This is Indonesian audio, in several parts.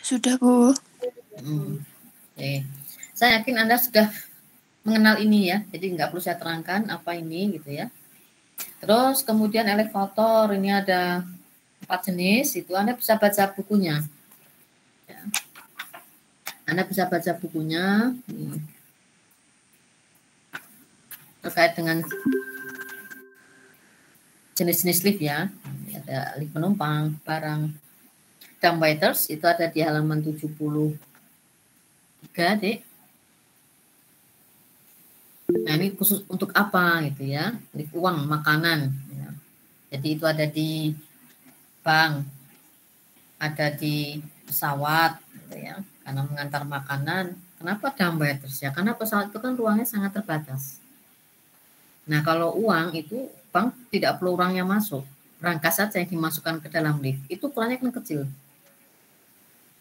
Sudah, Bu. Oke. Saya yakin Anda sudah mengenal ini ya, jadi nggak perlu saya terangkan apa ini gitu ya. Terus kemudian elevator, ini ada 4 jenis, itu Anda bisa baca bukunya. Ya. Anda bisa baca bukunya terkait dengan jenis-jenis lift ya. Ada lift penumpang, barang. Dumbwaiters itu ada di halaman 73, Dek. Nah, ini khusus untuk apa gitu ya? Lift uang, makanan. Ya. Jadi itu ada di bank, ada di pesawat gitu ya. Karena mengantar makanan. Kenapa dumbwaiters ya? Karena pesawat itu kan ruangnya sangat terbatas. Nah, kalau uang itu bank tidak perlu orangnya masuk. Rangka saja yang dimasukkan ke dalam lift. Itu ukurannya kan kecil.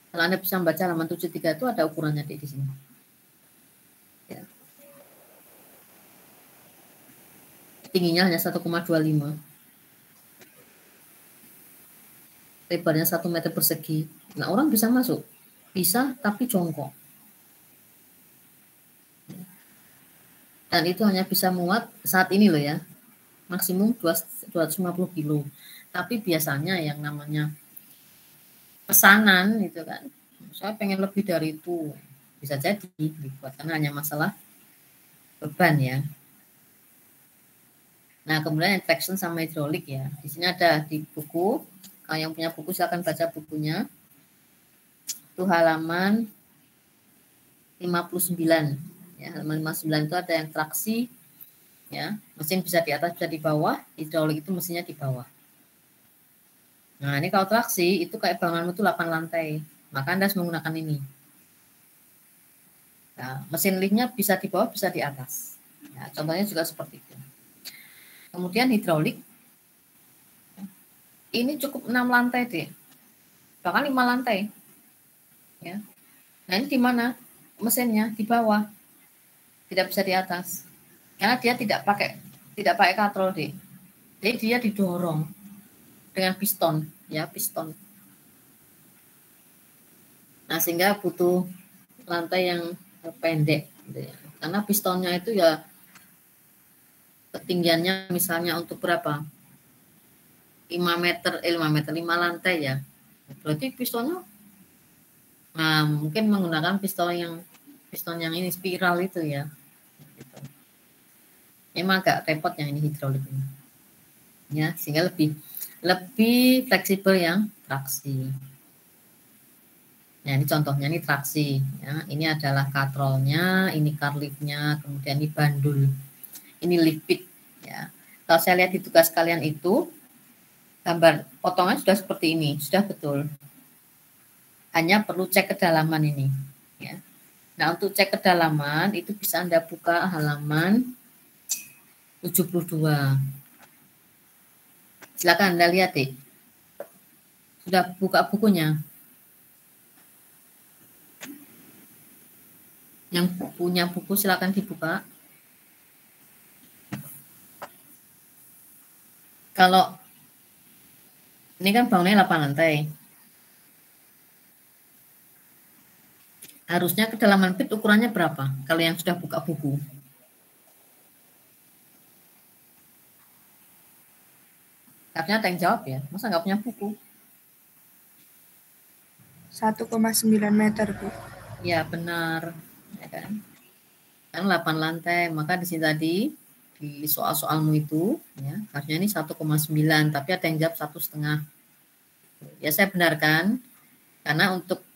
Kalau Anda bisa membaca halaman 73 itu ada ukurannya di sini. Ya. Tingginya hanya 1,25. Lebarnya 1 meter persegi. Nah, orang bisa masuk. Bisa, tapi jongkok. Dan itu hanya bisa muat saat ini loh ya. Maksimum 250 kilo. Tapi biasanya yang namanya pesanan itu kan, saya pengen lebih dari itu. Bisa jadi dibuat karena hanya masalah beban ya. Nah, kemudian traction sama hidrolik ya. Di sini ada di buku. Kalau yang punya buku silakan baca bukunya. Itu halaman 59. Ya, halaman 59 itu ada yang traksi ya. Mesin bisa di atas, bisa di bawah. Hidrolik itu mesinnya di bawah. Nah, ini kalau traksi itu kayak bangunanmu itu 8 lantai. Maka Anda harus menggunakan ini. Nah, mesin liftnya bisa di bawah, bisa di atas. Ya, contohnya juga seperti itu. Kemudian hidrolik, ini cukup 6 lantai deh, bahkan 5 lantai. Ya. Nah, ini di mana? Mesinnya di bawah, tidak bisa di atas, karena dia tidak pakai katrol deh. Jadi dia didorong dengan piston, ya piston. Nah, sehingga butuh lantai yang pendek, gitu ya. Karena pistonnya itu ya ketinggiannya misalnya untuk berapa? 5 meter, 5 lantai ya. Berarti pistonnya mungkin menggunakan piston yang ini spiral itu ya. Gitu. Emang agak repot yang ini hidrolik ini. Ya, sehingga lebih fleksibel yang traksi. Nah, ini contohnya ini traksi ya. Ini adalah katrolnya, ini car liftnya, kemudian ini bandul. Ini lift pit ya. Kalau saya lihat di tugas kalian itu gambar potongan sudah seperti ini, sudah betul. Hanya perlu cek kedalaman ini ya. Nah, untuk cek kedalaman itu bisa Anda buka halaman 72. Silakan Anda lihat deh. Sudah buka bukunya? Yang punya buku silakan dibuka. Kalau ini kan bangunnya 8 lantai. Harusnya kedalaman pit ukurannya berapa? Kalau yang sudah buka buku. Harusnya ada yang jawab ya. Masa nggak punya buku? 1,9 meter, Bu. Ya, benar. Ya kan? Kan 8 lantai. Maka di sini tadi di soal-soalmu itu ya, harusnya ini 1,9, tapi ada yang jawab 1,5. Ya, saya benarkan karena untuk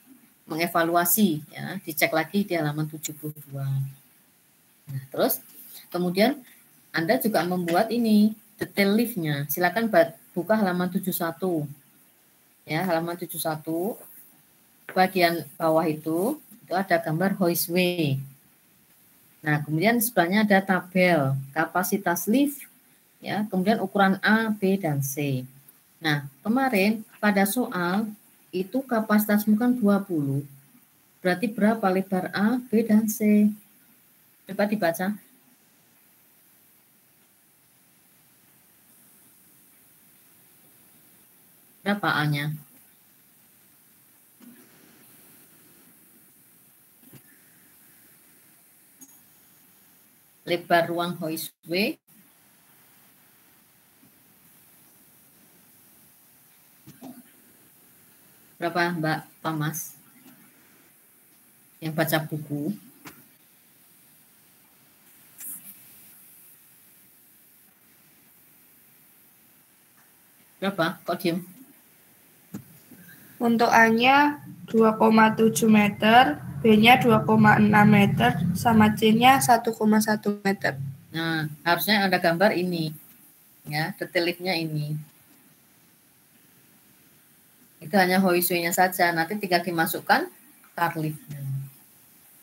mengevaluasi ya, dicek lagi di halaman 72. Nah, terus kemudian Anda juga membuat ini detail liftnya. Silakan buka halaman 71. Ya, halaman 71 bagian bawah itu ada gambar hoistway. Nah, kemudian sebelahnya ada tabel kapasitas lift ya, kemudian ukuran A, B dan C. Nah, kemarin pada soal itu kapasitasmu kan 20. Berarti berapa lebar A, B dan C? Coba dibaca. Berapa A-nya? lebar ruang hoistway berapa Mbak Thomas yang baca buku? Berapa? Kok diem? Untuk A-nya 2,7 meter, B-nya 2,6 meter, sama C-nya 1,1 meter. Nah, harusnya ada gambar ini. Ya, detail liftnya ini. Itu hanya hoistway-nya saja. Nanti tinggal dimasukkan car lift-nya.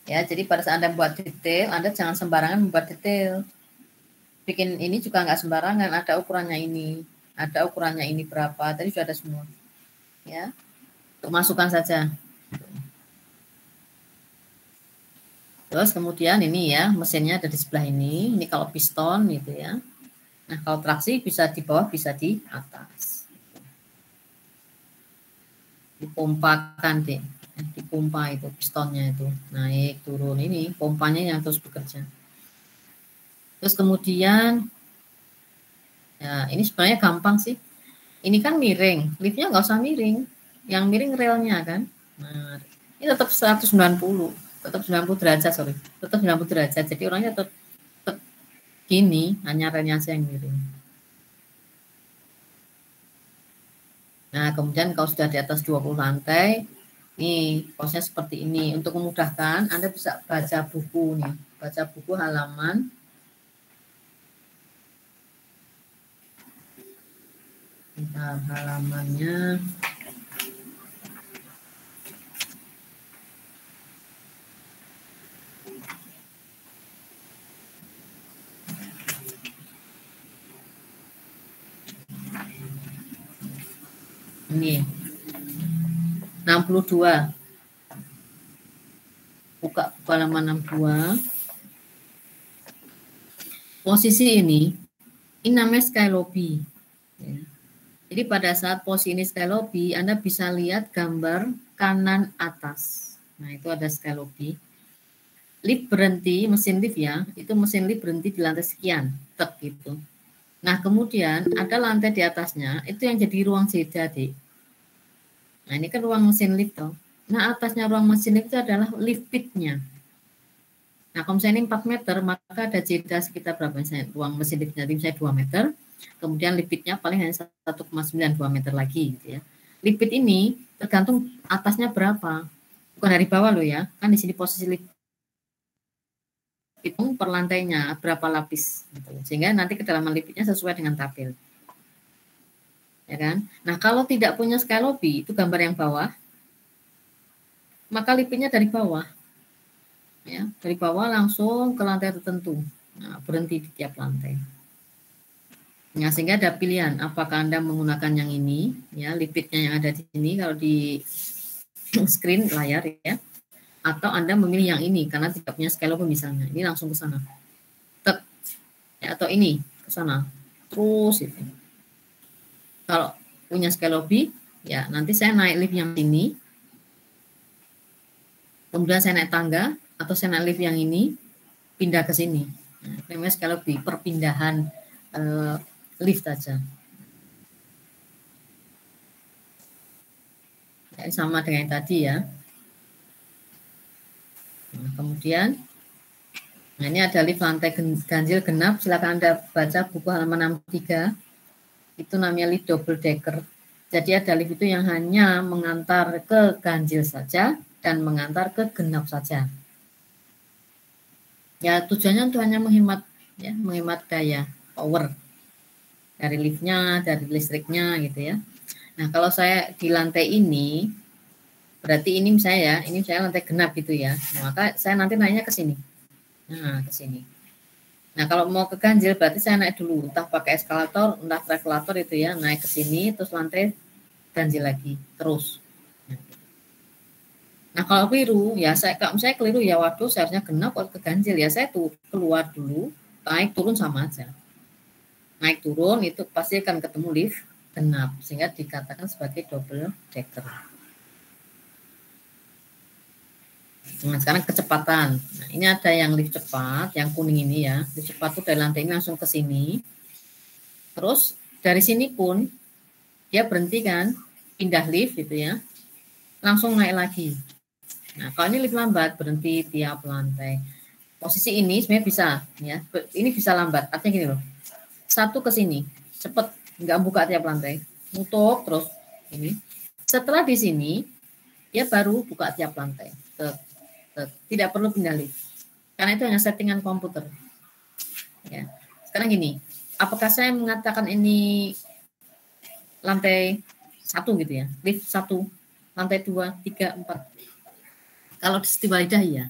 Ya, jadi pada saat Anda buat detail, Anda jangan sembarangan membuat detail. Bikin ini juga nggak sembarangan. Ada ukurannya ini. Ada ukurannya ini berapa. Tadi sudah ada semua. Ya, untuk masukkan saja. Terus kemudian ini ya, mesinnya ada di sebelah ini. Ini kalau piston gitu ya. Nah, kalau traksi bisa di bawah, bisa di atas. Dipompakan deh. Dipompa itu pistonnya itu. Naik, turun. Ini pompanya yang terus bekerja. Terus kemudian, ya ini sebenarnya gampang sih. Ini kan miring. Liftnya nggak usah miring. Yang miring relnya kan. Nah, ini tetap 190. Tetap 90 derajat, sorry. Tetap 90 derajat. Jadi orangnya tetap gini, hanya relnya saja yang miring. Nah, kemudian kalau sudah di atas 20 lantai, nih posnya seperti ini. Untuk memudahkan, Anda bisa baca buku nih. Baca buku halaman. Bentar, halamannya. Ini 62. Buka halaman 62. Posisi ini namanya sky lobby. Ya. Jadi pada saat posisi ini sky lobby, Anda bisa lihat gambar kanan atas. Nah, itu ada sky lobby. Lift berhenti, mesin lift ya, itu mesin lift berhenti di lantai sekian, tek gitu. Nah, kemudian ada lantai di atasnya, itu yang jadi ruang jeda, Dik. Nah, ini kan ruang mesin lift toh. Nah, atasnya ruang mesin lift itu adalah lift pitnya. Nah, kalau misalnya ini 4 meter, maka ada jeda sekitar berapa? Misalnya ruang mesin liftnya misalnya 2 meter, kemudian lift pitnya paling hanya 1,92 meter lagi gitu ya. Lift pit ini tergantung atasnya berapa. Bukan dari bawah loh ya, kan di sini posisi lift hitung per lantainya berapa lapis gitu. Sehingga nanti kedalaman liftnya sesuai dengan tabel. Ya kan? Nah, kalau tidak punya sky lobby, itu gambar yang bawah, maka liftnya dari bawah. Ya, dari bawah langsung ke lantai tertentu. Nah, berhenti di tiap lantai. Nah, sehingga ada pilihan apakah Anda menggunakan yang ini, ya, liftnya yang ada di sini kalau di screen layar ya. Atau Anda memilih yang ini karena tidak punya sky lobby misalnya. Ini langsung ke sana. Tek. Ya, atau ini ke sana. Terus itu. Kalau punya sky lobby, ya nanti saya naik lift yang ini. Kemudian saya naik tangga atau saya naik lift yang ini pindah ke sini. Nah, namanya sky lobby, perpindahan lift saja. Ya, sama dengan yang tadi ya. Nah, kemudian, nah ini ada lift lantai ganjil genap. Silakan Anda baca buku halaman 63. Itu namanya lift double decker. Jadi ada lift itu yang hanya mengantar ke ganjil saja dan mengantar ke genap saja. Ya tujuannya untuk hanya menghemat daya power dari liftnya, dari listriknya gitu ya. Nah kalau saya di lantai ini, berarti ini misalnya ya, ini saya lantai genap gitu ya. Nah, maka saya nanti naiknya ke sini. Nah, ke sini. Nah, kalau mau ke ganjil berarti saya naik dulu, entah pakai eskalator, entah travelator itu ya, naik ke sini terus lantai ganjil lagi terus. Nah, kalau keliru ya kalau saya keliru ya waduh seharusnya genap atau ke ganjil ya saya tuh keluar dulu, naik turun sama aja. Naik turun itu pasti akan ketemu lift genap sehingga dikatakan sebagai double decker. Nah, sekarang kecepatan. Nah, ini ada yang lift cepat, yang kuning ini ya. Lift cepat tuh dari lantai ini langsung ke sini. Terus dari sini pun dia berhenti kan, pindah lift gitu ya. Langsung naik lagi. Nah, kalau ini lift lambat berhenti tiap lantai. Posisi ini sebenarnya bisa ya. Ini bisa lambat. Artinya gini loh. Satu ke sini, cepet, nggak buka tiap lantai. Nutup terus ini. Setelah di sini dia baru buka tiap lantai. Tidak perlu pindah lift. Karena itu hanya settingan komputer. Ya. Sekarang gini, apakah saya mengatakan ini lantai 1 gitu ya, lift 1, lantai 2, 3, 4. Kalau di Siti Walidah ya.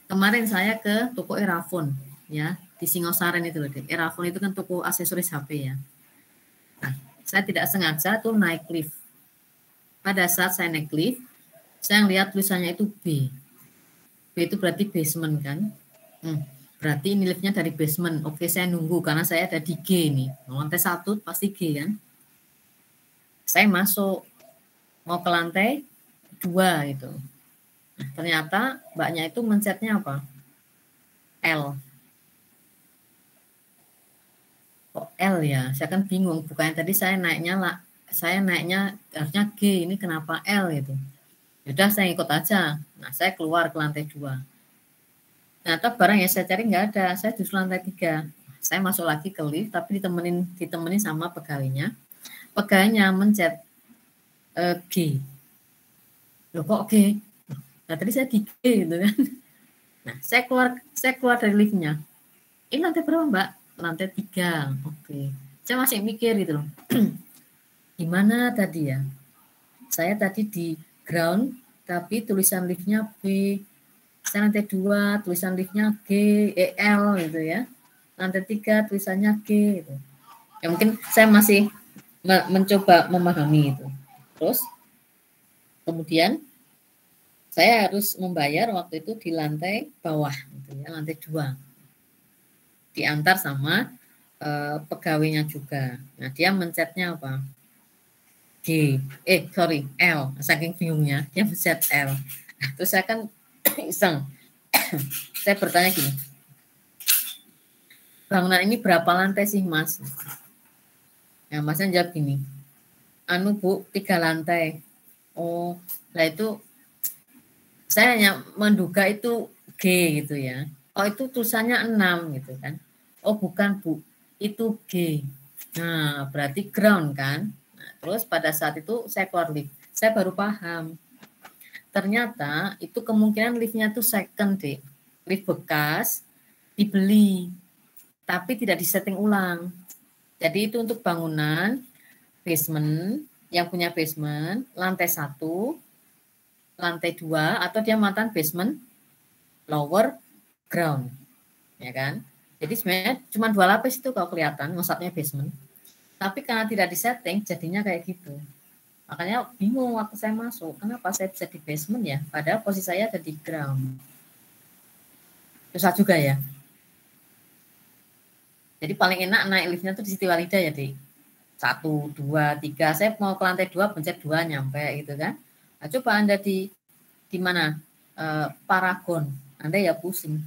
Kemarin saya ke toko Erafone ya, di Singosaren itu loh. Erafone itu kan toko aksesoris HP ya. Nah, saya tidak sengaja tuh naik lift. Pada saat saya naik lift, saya lihat tulisannya itu B. B itu berarti basement kan. Berarti ini liftnya dari basement. Oke, saya nunggu karena saya ada di G nih. Lantai 1 pasti G kan. Saya masuk mau ke lantai 2 itu. Nah, ternyata mbaknya itu mencetnya apa? L. Kok L ya? Saya kan bingung. Bukannya tadi saya naiknya harusnya G. Ini kenapa L gitu? Yaudah saya ikut aja. Nah, saya keluar ke lantai 2. Ternyata barang yang saya cari nggak ada. Saya justru lantai 3. Saya masuk lagi ke lift, tapi ditemenin sama pegawainya. Pegawainya mencet G. Loh kok G? Nah tadi saya di G gitu kan. Nah saya keluar dari liftnya. Ini lantai berapa mbak? Lantai 3. Oke. Saya masih mikir gitu loh. Gimana tadi ya? Saya tadi di ground, tapi tulisan liftnya B. Saya lantai 2, tulisan liftnya G, L gitu ya. Lantai 3 tulisannya G gitu. Ya mungkin saya masih mencoba memahami itu. Terus kemudian saya harus membayar waktu itu di lantai bawah, gitu ya, lantai 2. Diantar sama pegawainya juga. Nah dia mencetnya apa? L. Saking bingungnya dia mencet L. Nah, terus saya kan iseng. Saya bertanya gini, bangunan ini berapa lantai sih mas? Nah masnya jawab gini, anu bu 3 lantai. Oh, nah itu saya hanya menduga itu G gitu ya. Oh itu tulisannya 6 gitu kan. Oh bukan bu, itu G. Nah berarti ground kan. Nah, terus pada saat itu saya keluar lift. Saya baru paham. Ternyata itu kemungkinan liftnya tuh second deh. Lift bekas dibeli. Tapi tidak disetting ulang. Jadi itu untuk bangunan basement, yang punya basement, lantai 1, lantai 2, atau dia mantan basement, lower ground, ya kan? Jadi sebenarnya cuma 2 lapis itu kalau kelihatan, maksudnya basement. Tapi karena tidak disetting, jadinya kayak gitu. Makanya bingung waktu saya masuk, kenapa saya bisa di basement ya? Padahal posisi saya ada di ground. Susah juga ya. Jadi paling enak naik liftnya tuh di Siti Walidah ya, Dik. 1, 2, 3. Saya mau ke lantai 2, pencet 2 nyampe gitu kan. Nah, coba Anda di mana? Paragon. Anda ya pusing.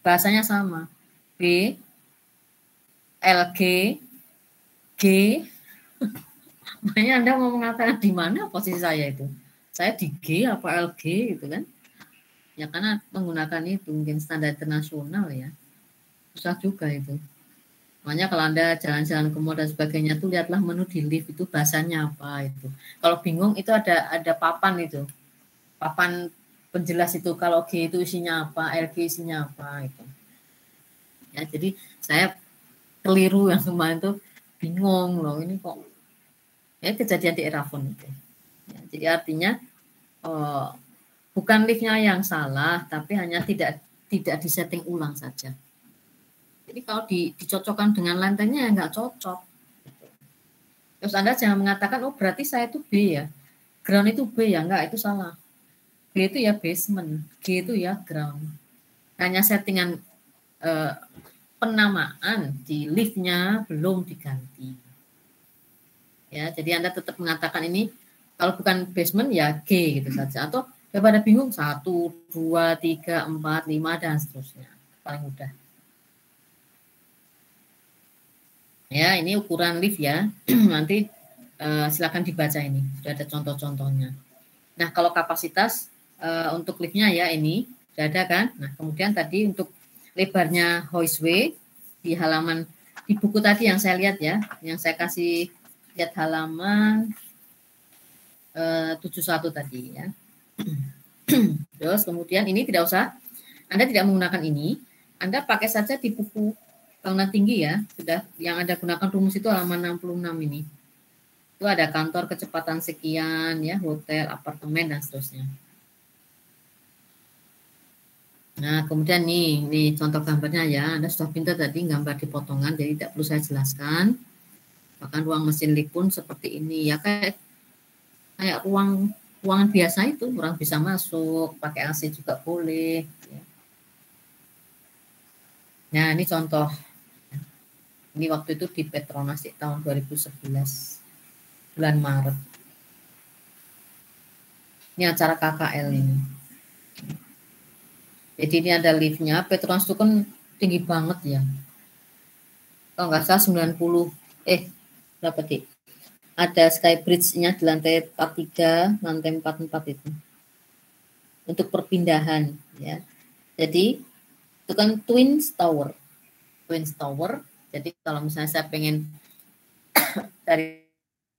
Bahasanya sama. B, LG, G. Makanya Anda mau mengatakan di mana posisi saya itu? Saya di G apa LG gitu kan? Ya karena menggunakan itu mungkin standar internasional ya. Susah juga itu. Makanya kalau Anda jalan-jalan ke mall dan sebagainya tuh lihatlah menu di lift itu bahasanya apa itu. Kalau bingung itu ada papan itu. Papan penjelas itu kalau G itu isinya apa, LG isinya apa itu. Ya, jadi saya keliru yang kemarin tuh bingung loh ini kok ya kejadian di Erafone itu. Ya, jadi artinya bukan liftnya yang salah, tapi hanya tidak disetting ulang saja. Jadi kalau dicocokkan dengan lantainya ya nggak cocok. Terus Anda jangan mengatakan, oh berarti saya itu B ya. Ground itu B ya, enggak, itu salah. B itu ya basement, G itu ya ground. Hanya settingan penamaan di liftnya belum diganti. Ya, jadi Anda tetap mengatakan ini, kalau bukan basement ya G gitu saja. Atau Daripada bingung 1, 2, 3, 4, 5 dan seterusnya. Paling mudah. Ya, ini ukuran lift ya. Nanti silakan dibaca ini. Sudah ada contoh-contohnya. Nah, kalau kapasitas untuk liftnya ya ini sudah ada kan. Nah, kemudian tadi untuk lebarnya hoistway di halaman di buku tadi yang saya lihat ya, yang saya kasih lihat halaman 71 tadi ya. Terus kemudian ini tidak usah, Anda tidak menggunakan ini, Anda pakai saja di buku bangunan tinggi ya, sudah yang Anda gunakan rumus itu halaman 66 ini. Itu ada kantor kecepatan sekian ya, hotel, apartemen dan seterusnya. Nah, kemudian nih contoh gambarnya ya. Anda sudah pintar tadi gambar di potongan, jadi tidak perlu saya jelaskan. Bahkan ruang mesin lift pun seperti ini ya, kayak ruangan biasa itu, orang bisa masuk, pakai AC juga boleh. Ya. Nah, ini contoh. Ini waktu itu di Petronas di tahun 2011, bulan Maret. Ini acara KKL ini. Jadi ini ada liftnya, Petronas itu kan tinggi banget ya. Kalau nggak salah 90, berapa dik? Ada sky bridge-nya di lantai 43, lantai 44 itu. Untuk perpindahan ya. Jadi itu kan Twin Tower. Jadi kalau misalnya saya pengen dari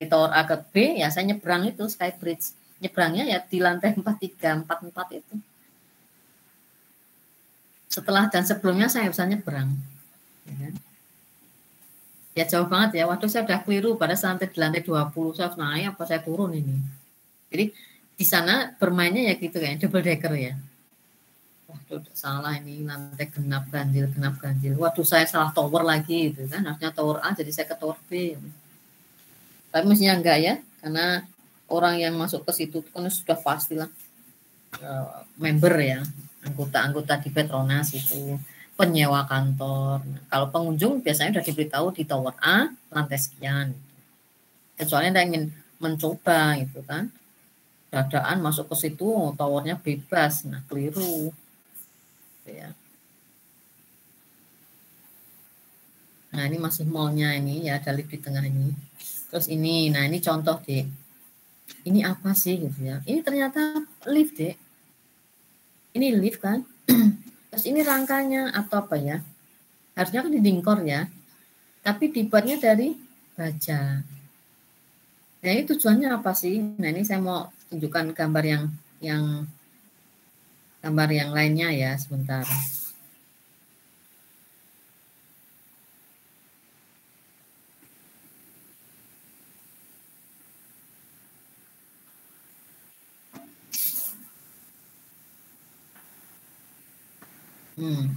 tower A ke B, ya saya nyebrang itu sky bridge. Nyebrangnya ya di lantai 43, 44 itu. Setelah dan sebelumnya saya bisa nyebrang. Ya jauh banget ya. Waduh, saya udah keliru pada sampai di lantai 20. Saya naik apa saya turun ini. Jadi di sana bermainnya ya gitu kayak double decker ya. Waduh, salah ini lantai genap ganjil. Waduh, saya salah tower lagi gitu kan. Harusnya tower A jadi saya ke tower B. Tapi mestinya enggak ya, karena orang yang masuk ke situ kan sudah pastilah member ya. Anggota-anggota di Petronas itu, penyewa kantor. Nah, kalau pengunjung biasanya sudah diberitahu di tower A lantai sekian. Kecuali Anda ingin mencoba gitu kan. Dadaan masuk ke situ towernya bebas. Nah, keliru. Ya. Nah, ini masih mallnya ini ya, ada lift di tengah ini. Terus ini, nah ini contoh deh. Ini apa sih gitu ya. Ini ternyata lift deh. Ini lift kan. Terus ini rangkanya atau apa ya? Harusnya kan didingkor ya. Tapi dibuatnya dari baja. Nah ini tujuannya apa sih? Nah ini saya mau tunjukkan gambar yang lainnya ya sebentar.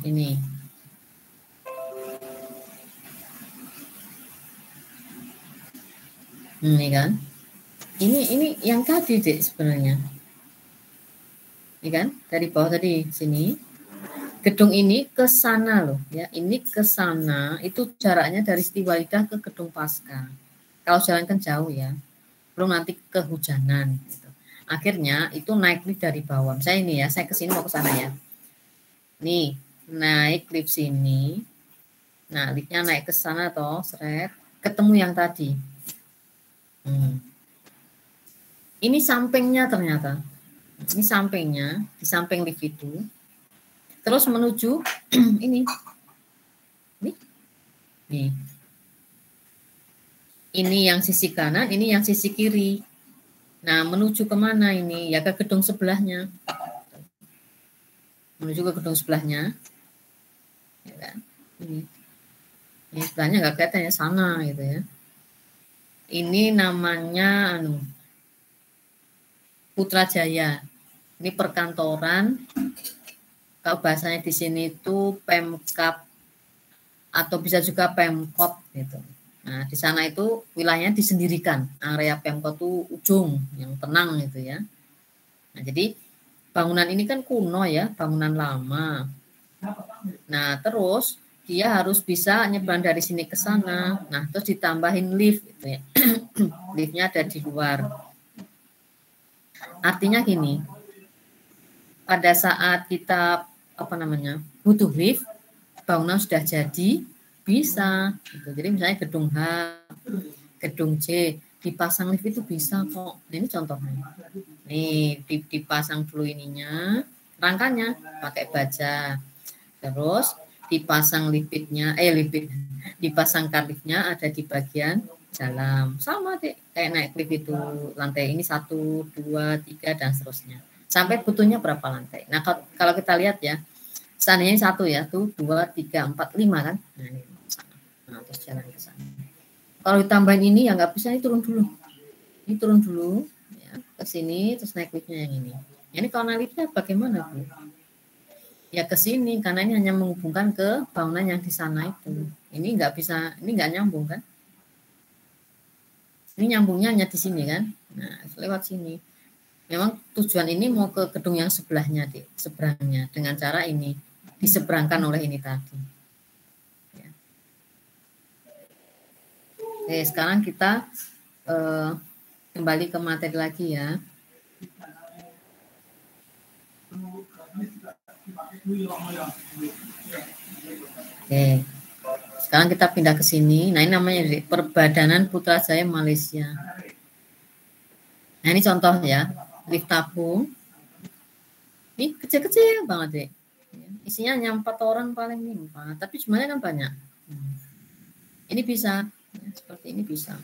Ini. Ini kan. Ini yang tadi deh sebenarnya. Ini kan dari bawah tadi sini. Gedung ini ke sana loh ya. Ini ke sana itu jaraknya dari Setiwalidah ke Gedung Pasca. Kalau jalan kan jauh ya. Belum nanti kehujanan gitu. Akhirnya itu naik lift dari bawah. Saya ini ya, saya ke sini mau ke sana ya. Nih, naik lift sini. Nah, liftnya naik ke sana toh, seret, ketemu yang tadi. Ini sampingnya ternyata. Ini sampingnya, di samping lift itu. Terus menuju ini. Nih. Ini yang sisi kanan, ini yang sisi kiri. Nah, menuju kemana ini? Ya ke gedung sebelahnya. Menuju ke gedung sebelahnya. Ya kan? Ini sebelahnya nggak kelihatan ya, sana gitu ya. Ini namanya Putrajaya. Ini perkantoran. Kalau bahasanya di sini itu Pemkap atau bisa juga Pemkot gitu. Nah, di sana itu wilayahnya disendirikan. Area Pemkot itu ujung yang tenang gitu ya. Nah, jadi bangunan ini kan kuno ya, bangunan lama. Nah, terus dia harus bisa nyebrang dari sini ke sana. Nah, terus ditambahin lift gitu ya. Liftnya ada di luar. Artinya gini, pada saat kita butuh lift, bangunan sudah jadi, bisa gitu. Jadi misalnya gedung H, gedung C dipasang lift itu bisa kok. Nah, ini contohnya. Nih dipasang dulu ininya, rangkanya pakai baja. Terus dipasang dipasang liftnya ada di bagian dalam. Sama deh kayak naik lift itu, lantai ini 1, 2, 3 dan seterusnya. Sampai butuhnya berapa lantai. Nah, kalau kita lihat ya, seandainya 1 ya, tuh 2, 3, 4, 5 kan. Nah, ini nah, terus jalan ke sana. Kalau ditambahin ini ya nggak bisa, ini turun dulu. Ini turun dulu ya, ke sini terus naik liftnya yang ini. Ini kalau naik liftnya bagaimana, Bu? Ya ke sini karena ini hanya menghubungkan ke bangunan yang di sana itu. Ini nggak bisa, ini nggak nyambung kan? Ini nyambungnya hanya di sini kan? Nah, lewat sini. Memang tujuan ini mau ke gedung yang sebelahnya, seberangnya dengan cara ini diseberangkan oleh ini tadi. Ya. Oke, sekarang kita kembali ke materi lagi ya. Oke. Sekarang kita pindah ke sini. Nah, ini namanya Perbadanan Putrajaya Malaysia. Nah, ini contoh ya. Lift tabung. Ini kecil-kecil banget deh. Isinya hanya 4 orang paling nih, 4. Tapi jumlahnya kan banyak. Ini bisa. Ya, seperti ini bisa.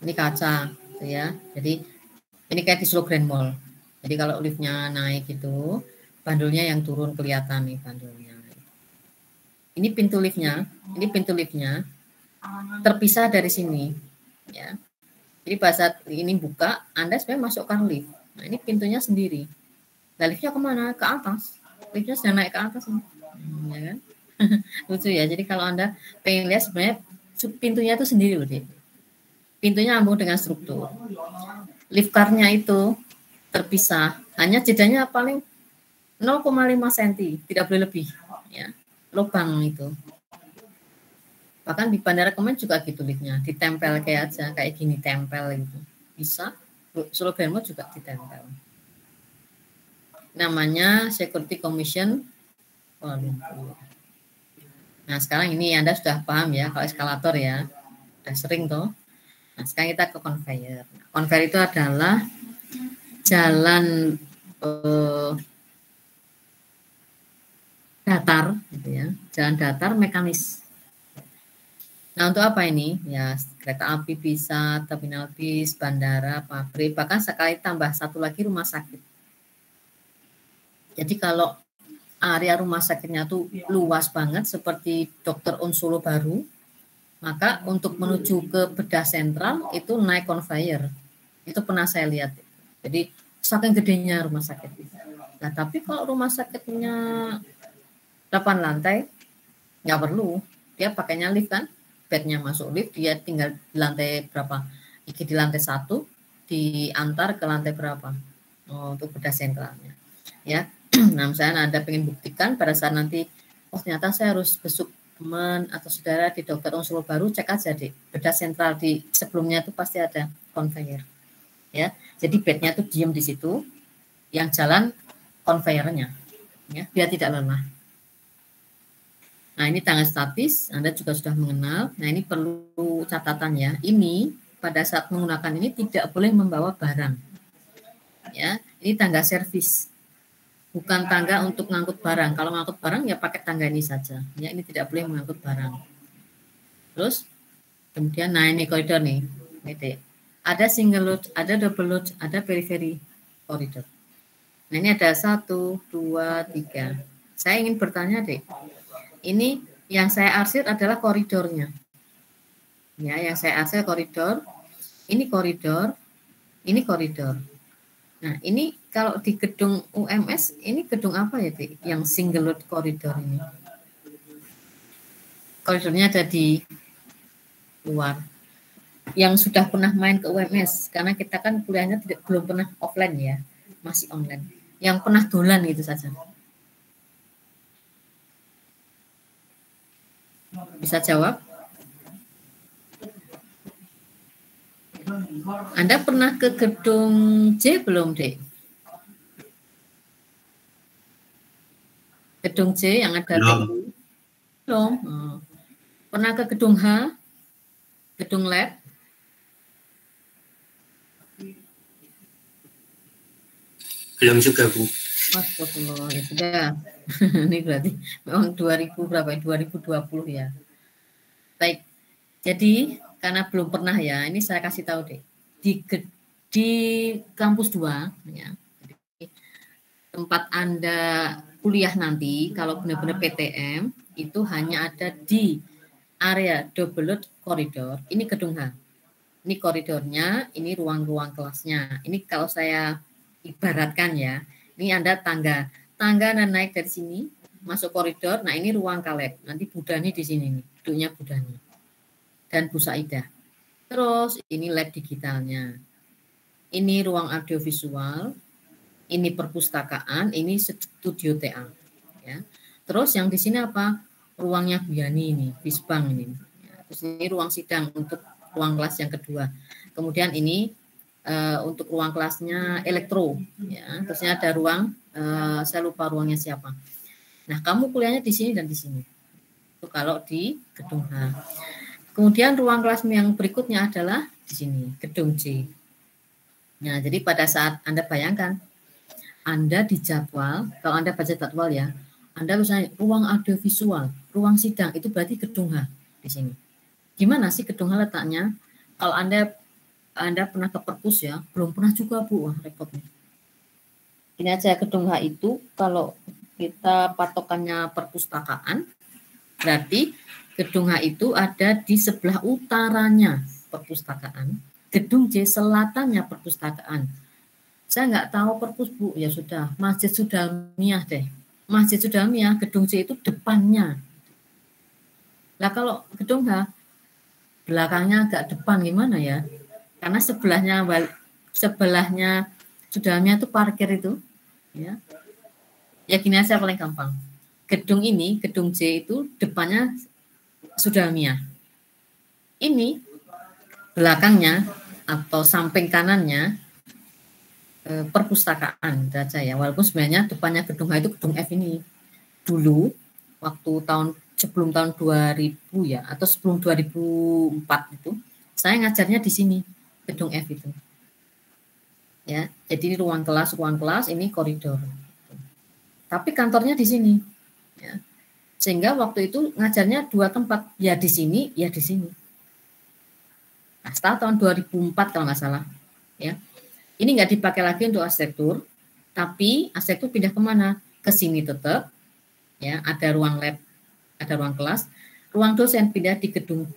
Ini kaca. Gitu ya. Jadi, ini kayak di Solo Grand Mall. Jadi kalau liftnya naik itu, bandulnya yang turun kelihatan nih bandulnya. Ini pintu liftnya, terpisah dari sini, ya. Jadi pada saat ini buka, Anda sebenarnya masukkan lift. Nah, ini pintunya sendiri. Nah, liftnya kemana? Ke atas. Liftnya sedang naik ke atas, ya kan? Lucu ya. Jadi kalau Anda pengen lihat sebenarnya pintunya itu sendiri, loh, pintunya nyambung dengan struktur. Lift car-nya itu terpisah, hanya jedanya paling 0,5 cm, tidak boleh lebih, ya. Lubang itu. Bahkan di bandara kemarin juga gitu liftnya, ditempel kayak aja, kayak gini tempel gitu. Bisa, Solo Grand Mall juga ditempel. Namanya Security Commission Kuala Lumpur. Nah, sekarang ini Anda sudah paham ya, kalau eskalator ya, sudah sering toh. Nah, sekarang kita ke conveyor. Conveyor itu adalah jalan datar, gitu ya, jalan datar mekanis. Nah, untuk apa ini? Ya, kereta api bisa, terminal bis, bandara, pabrik, bahkan sekali tambah satu lagi rumah sakit. Jadi kalau area rumah sakitnya tuh luas banget seperti Dr. Un Solo Baru, maka untuk menuju ke bedah sentral itu naik conveyor. Itu pernah saya lihat. Jadi saking gedenya rumah sakit. Nah, tapi kalau rumah sakitnya 8 lantai, nggak perlu. Dia pakainya lift kan, bednya masuk lift, dia tinggal di lantai berapa? Di lantai 1, diantar ke lantai berapa? Untuk bedah sentralnya. Ya, nah misalnya Anda pengen buktikan pada saat nanti, oh ternyata saya harus besuk teman atau saudara di Dr. Un Solo Baru, cek aja deh, bedah sentral di sebelumnya itu pasti ada conveyor. Ya, jadi bednya tuh diem di situ, yang jalan conveyornya, ya, biar tidak lelah. Nah, ini tangga statis, Anda juga sudah mengenal. Nah, ini perlu catatan ya. Ini pada saat menggunakan ini tidak boleh membawa barang. Ya, ini tangga servis. Bukan tangga untuk mengangkut barang. Kalau mengangkut barang ya pakai tangga ini saja. Ya, ini tidak boleh mengangkut barang. Terus kemudian nah ini koridor nih. Ada single load, ada double load, ada periphery koridor. Nah, ini ada 1, 2, 3. Saya ingin bertanya deh. Ini yang saya arsir adalah koridornya. Ya, yang saya arsir koridor. Ini koridor. Ini koridor. Nah, ini kalau di gedung UMS, ini gedung apa ya, Dik? Yang single load koridor ini. Koridornya ada di luar. Yang sudah pernah main ke UMS, karena kita kan kuliahnya belum pernah offline ya, masih online. Yang pernah dolan gitu saja. Bisa jawab? Anda pernah ke gedung C belum, Dek? Gedung C yang ada TU? Belum. Pernah ke gedung H? Gedung lab? Belum juga, Bu. Astagfirullah, ya sudah. Ini berarti memang 2000 berapa? 2020 ya. Baik. Jadi karena belum pernah ya, ini saya kasih tahu deh. Di kampus 2 ya. Tempat Anda kuliah nanti kalau benar-benar PTM itu hanya ada di area double koridor. Ini gedung H. Ini koridornya, ini ruang-ruang kelasnya. Ini kalau saya ibaratkan ya, ini Anda tangga dan naik dari sini, masuk koridor. Nah ini ruang kaleb. Nanti Budani di sini nih, duduknya Budani dan Bu Saidah. Terus ini lab digitalnya. Ini ruang audiovisual, ini perpustakaan, ini studio TA. Ya. Terus yang di sini apa? Ruangnya Bu Yani ini, Bisbang ini. Ya. Terus ini ruang sidang untuk ruang kelas yang kedua. Kemudian ini untuk ruang kelasnya elektro. Ya. Terusnya ada ruang, saya lupa ruangnya siapa. Nah, kamu kuliahnya di sini dan di sini. Itu kalau di gedung H. Kemudian ruang kelas yang berikutnya adalah di sini, gedung C. Nah, jadi pada saat Anda bayangkan, Anda dijadwal, kalau Anda baca jadwal ya, Anda misalnya ruang audiovisual, ruang sidang, itu berarti gedung H di sini. Gimana sih gedung H letaknya? Kalau Anda pernah ke perpus ya, belum pernah juga Bu, wah repotnya. Ini aja gedung H itu kalau kita patokannya perpustakaan, berarti gedung H itu ada di sebelah utaranya perpustakaan, gedung C selatannya perpustakaan. Saya nggak tahu perpus Bu, ya sudah, Masjid Sudarmiah deh. Masjid Sudarmiah, gedung C itu depannya. Nah kalau gedung H, belakangnya agak depan gimana ya? Karena sebelahnya Sudarmiah itu parkir itu. Ya gini aja paling gampang. Gedung ini, gedung C itu depannya Sudarmiah. Ini belakangnya atau samping kanannya perpustakaan saja ya. Walaupun sebenarnya depannya gedung H itu gedung F ini. Dulu waktu sebelum tahun 2000 ya atau sebelum 2004 itu saya ngajarnya di sini gedung F itu. Ya, jadi ruang kelas ini koridor. Tapi kantornya di sini. Ya. Sehingga waktu itu ngajarnya 2 tempat, ya di sini, ya di sini. Nah, setelah tahun 2004 kalau nggak salah, ya. Ini nggak dipakai lagi untuk arsitektur, tapi arsitektur pindah kemana? Ke sini tetap, ya. Ada ruang lab, ada ruang kelas, ruang dosen pindah di gedung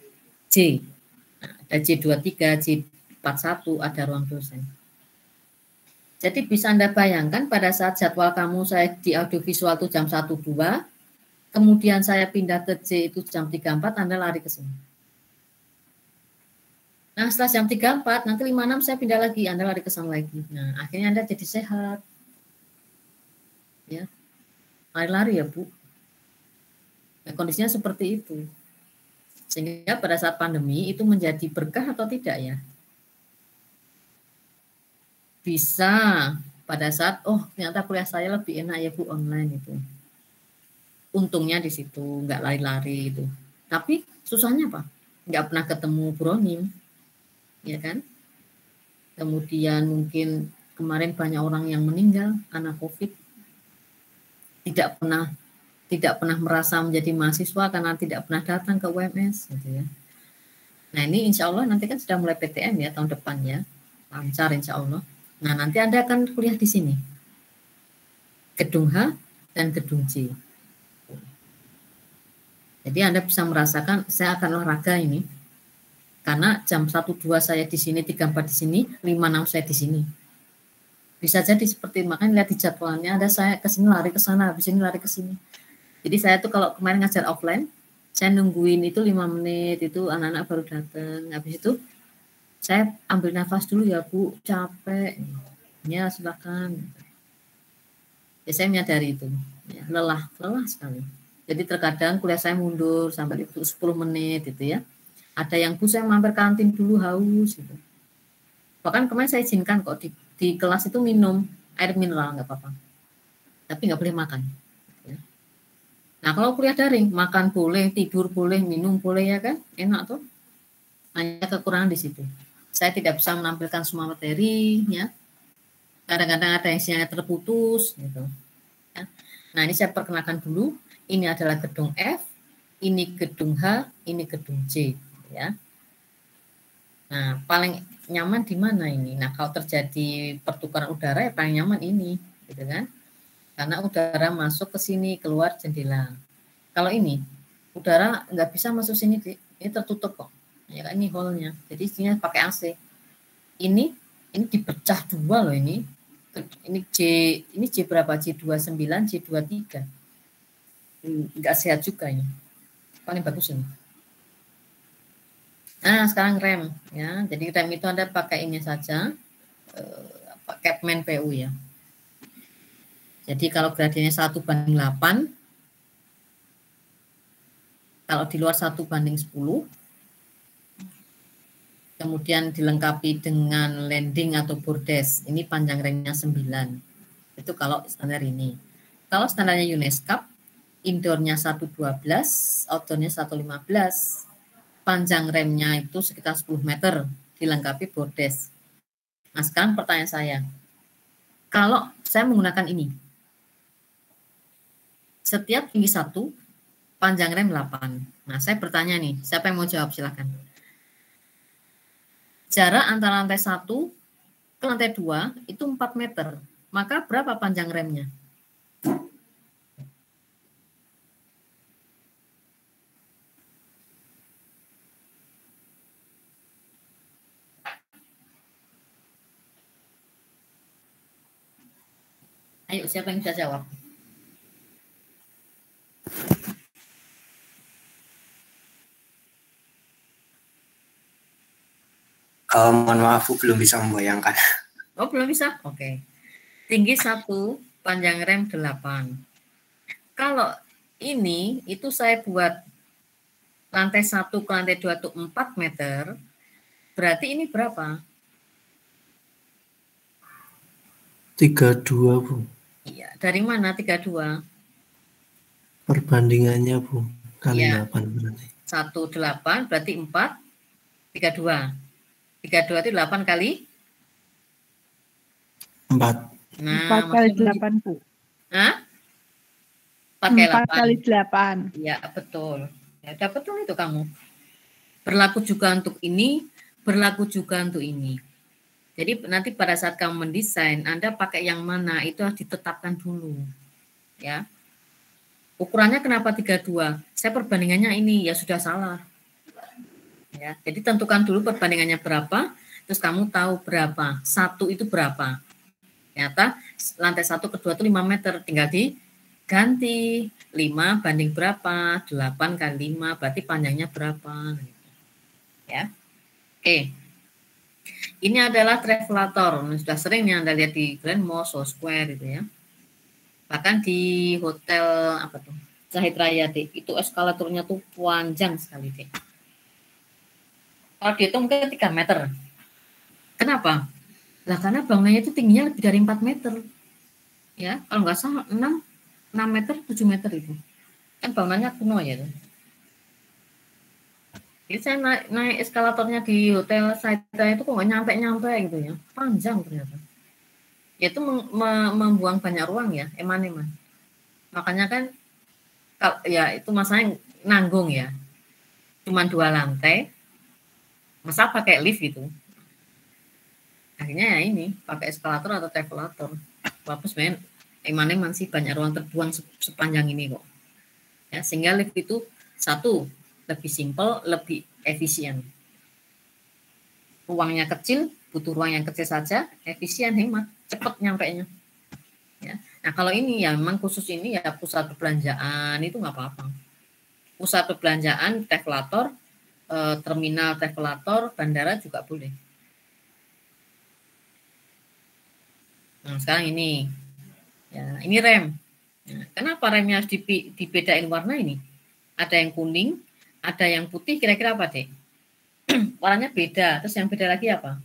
J. Nah, ada J23, J41, ada ruang dosen. Jadi bisa Anda bayangkan pada saat jadwal kamu saya di audiovisual itu jam 1-2, kemudian saya pindah ke C itu jam 3-4, Anda lari ke sini. Nah setelah jam 3-4, nanti 5-6 saya pindah lagi, Anda lari ke sana lagi. Nah akhirnya Anda jadi sehat. Ya, lari-lari ya Bu. Nah, kondisinya seperti itu. Sehingga pada saat pandemi itu menjadi berkah atau tidak ya? Bisa pada saat ternyata kuliah saya lebih enak ya Bu online itu. Untungnya di situ nggak lari-lari itu. Tapi susahnya apa? Nggak pernah ketemu Bronim, ya kan? Kemudian mungkin kemarin banyak orang yang meninggal karena COVID. Tidak pernah merasa menjadi mahasiswa karena tidak pernah datang ke UMS, gitu ya. Nah ini insya Allah nanti kan sudah mulai PTM ya tahun depan ya, lancar insya Allah. Nah, nanti Anda akan kuliah di sini. Gedung H dan gedung C. Jadi Anda bisa merasakan saya akan olahraga ini. Karena jam 1-2 saya di sini, 3-4 di sini, 5-6 saya di sini. Bisa jadi seperti makanya lihat di jadwalnya ada saya ke sini lari ke sana, habis ini lari ke sini. Jadi saya tuh kalau kemarin ngajar offline, saya nungguin itu 5 menit, itu anak-anak baru datang. Habis itu saya ambil nafas dulu ya Bu, capek. Ya silakan. Ya saya menyadari itu. Ya, lelah sekali. Jadi terkadang kuliah saya mundur sampai itu 10 menit gitu ya. Ada yang Bu saya mampir kantin dulu haus gitu. Bahkan kemarin saya izinkan kok di kelas itu minum air mineral, nggak apa-apa. Tapi nggak boleh makan. Nah, kalau kuliah daring, makan boleh, tidur boleh, minum boleh, ya kan? Enak tuh. Hanya kekurangan di situ. Saya tidak bisa menampilkan semua materi, ya. Kadang-kadang ada yang sinyalnya terputus, gitu. Ya. Nah, ini saya perkenalkan dulu. Ini adalah gedung F, ini gedung H, ini gedung C, ya. Nah, paling nyaman di mana ini? Nah, kalau terjadi pertukaran udara, ya paling nyaman ini, gitu kan? Karena udara masuk ke sini, keluar jendela. Kalau ini, udara nggak bisa masuk sini, ini tertutup kok. Ya kan, ini hole-nya. Jadi isinya pakai AC. Ini dipecah dua loh ini. Ini J berapa? J29, J23. Nggak sehat juga ini. Paling bagus ini. Nah, sekarang rem ya. Jadi rem itu Anda pakai ini saja. Capman PU ya. Jadi kalau gradiennya 1/8, kalau di luar 1/10, kemudian dilengkapi dengan landing atau bordes, ini panjang remnya 9. Itu kalau standar ini. Kalau standarnya UNESCAP, indoornya 112, outdoornya 115. Panjang remnya itu sekitar 10 meter, dilengkapi bordes. Nah, sekarang pertanyaan saya, kalau saya menggunakan ini, setiap tinggi 1, panjang rem 8. Nah, saya bertanya nih, siapa yang mau jawab? Silakan. Jarak antara lantai 1 ke lantai 2 itu 4 meter. Maka berapa panjang remnya? Ayo, siapa yang bisa jawab? Mohon maaf, Bu, belum bisa membayangkan. Oh, belum bisa? Oke. Tinggi 1, panjang rem 8. Kalau ini, itu saya buat lantai 1 ke lantai 2 itu 4 meter. Berarti ini berapa? 32, Bu. Iya, dari mana 32? Perbandingannya, Bu. Kali Iya. 8 berarti. 18 berarti 4, 32. 32 itu 8 kali? 4. Nah, 4 kali 8, Bu. Hah? 4 kali 8. Iya, betul. Ya, udah betul itu kamu. Berlaku juga untuk ini, berlaku juga untuk ini. Jadi nanti pada saat kamu mendesain, Anda pakai yang mana, itu harus ditetapkan dulu. Ya. Ukurannya kenapa 32? Saya perbandingannya ini, ya sudah salah. Ya, jadi tentukan dulu perbandingannya berapa, terus kamu tahu berapa. 1 itu berapa. Ternyata lantai 1 ke 2 itu 5 meter, tinggal diganti. 5 banding berapa? 8 kali 5, berarti panjangnya berapa? Ya. Oke. Ini adalah travelator. Sudah sering yang Anda lihat di Grand Mall, Soho Square gitu ya. Bahkan di hotel apa tuh? Zahid Raya deh. Itu eskalatornya tuh panjang sekali deh. Kalau dihitung mungkin 3 meter. Kenapa? Lah karena bangunannya itu tingginya lebih dari 4 meter. Ya, kalau nggak salah 6 meter, 7 meter itu. Kan bangunannya kuno ya tuh. Jadi saya naik eskalatornya di hotel saya itu kok nggak nyampe gitu ya. Panjang ternyata. Itu membuang banyak ruang ya, eman-eman. Makanya kan ya itu masalahnya nanggung ya. Cuman 2 lantai. Masa pakai lift gitu. Akhirnya ya ini, pakai eskalator atau travelator. Walaupun sebenarnya eman-eman sih banyak ruang terbuang sepanjang ini kok. Ya, sehingga lift itu satu, lebih simpel, lebih efisien. Ruangnya kecil, butuh ruang yang kecil saja, efisien, hemat, cepat nyampainya. Ya. Nah kalau ini ya memang khusus ini ya pusat perbelanjaan itu nggak apa-apa. Pusat perbelanjaan, travelator, terminal travelator, bandara juga boleh. Nah sekarang ini, ya ini rem. Nah, kenapa remnya harus dibedain warna ini? Ada yang kuning, ada yang putih, kira-kira apa deh? Warnanya beda, terus yang beda lagi apa?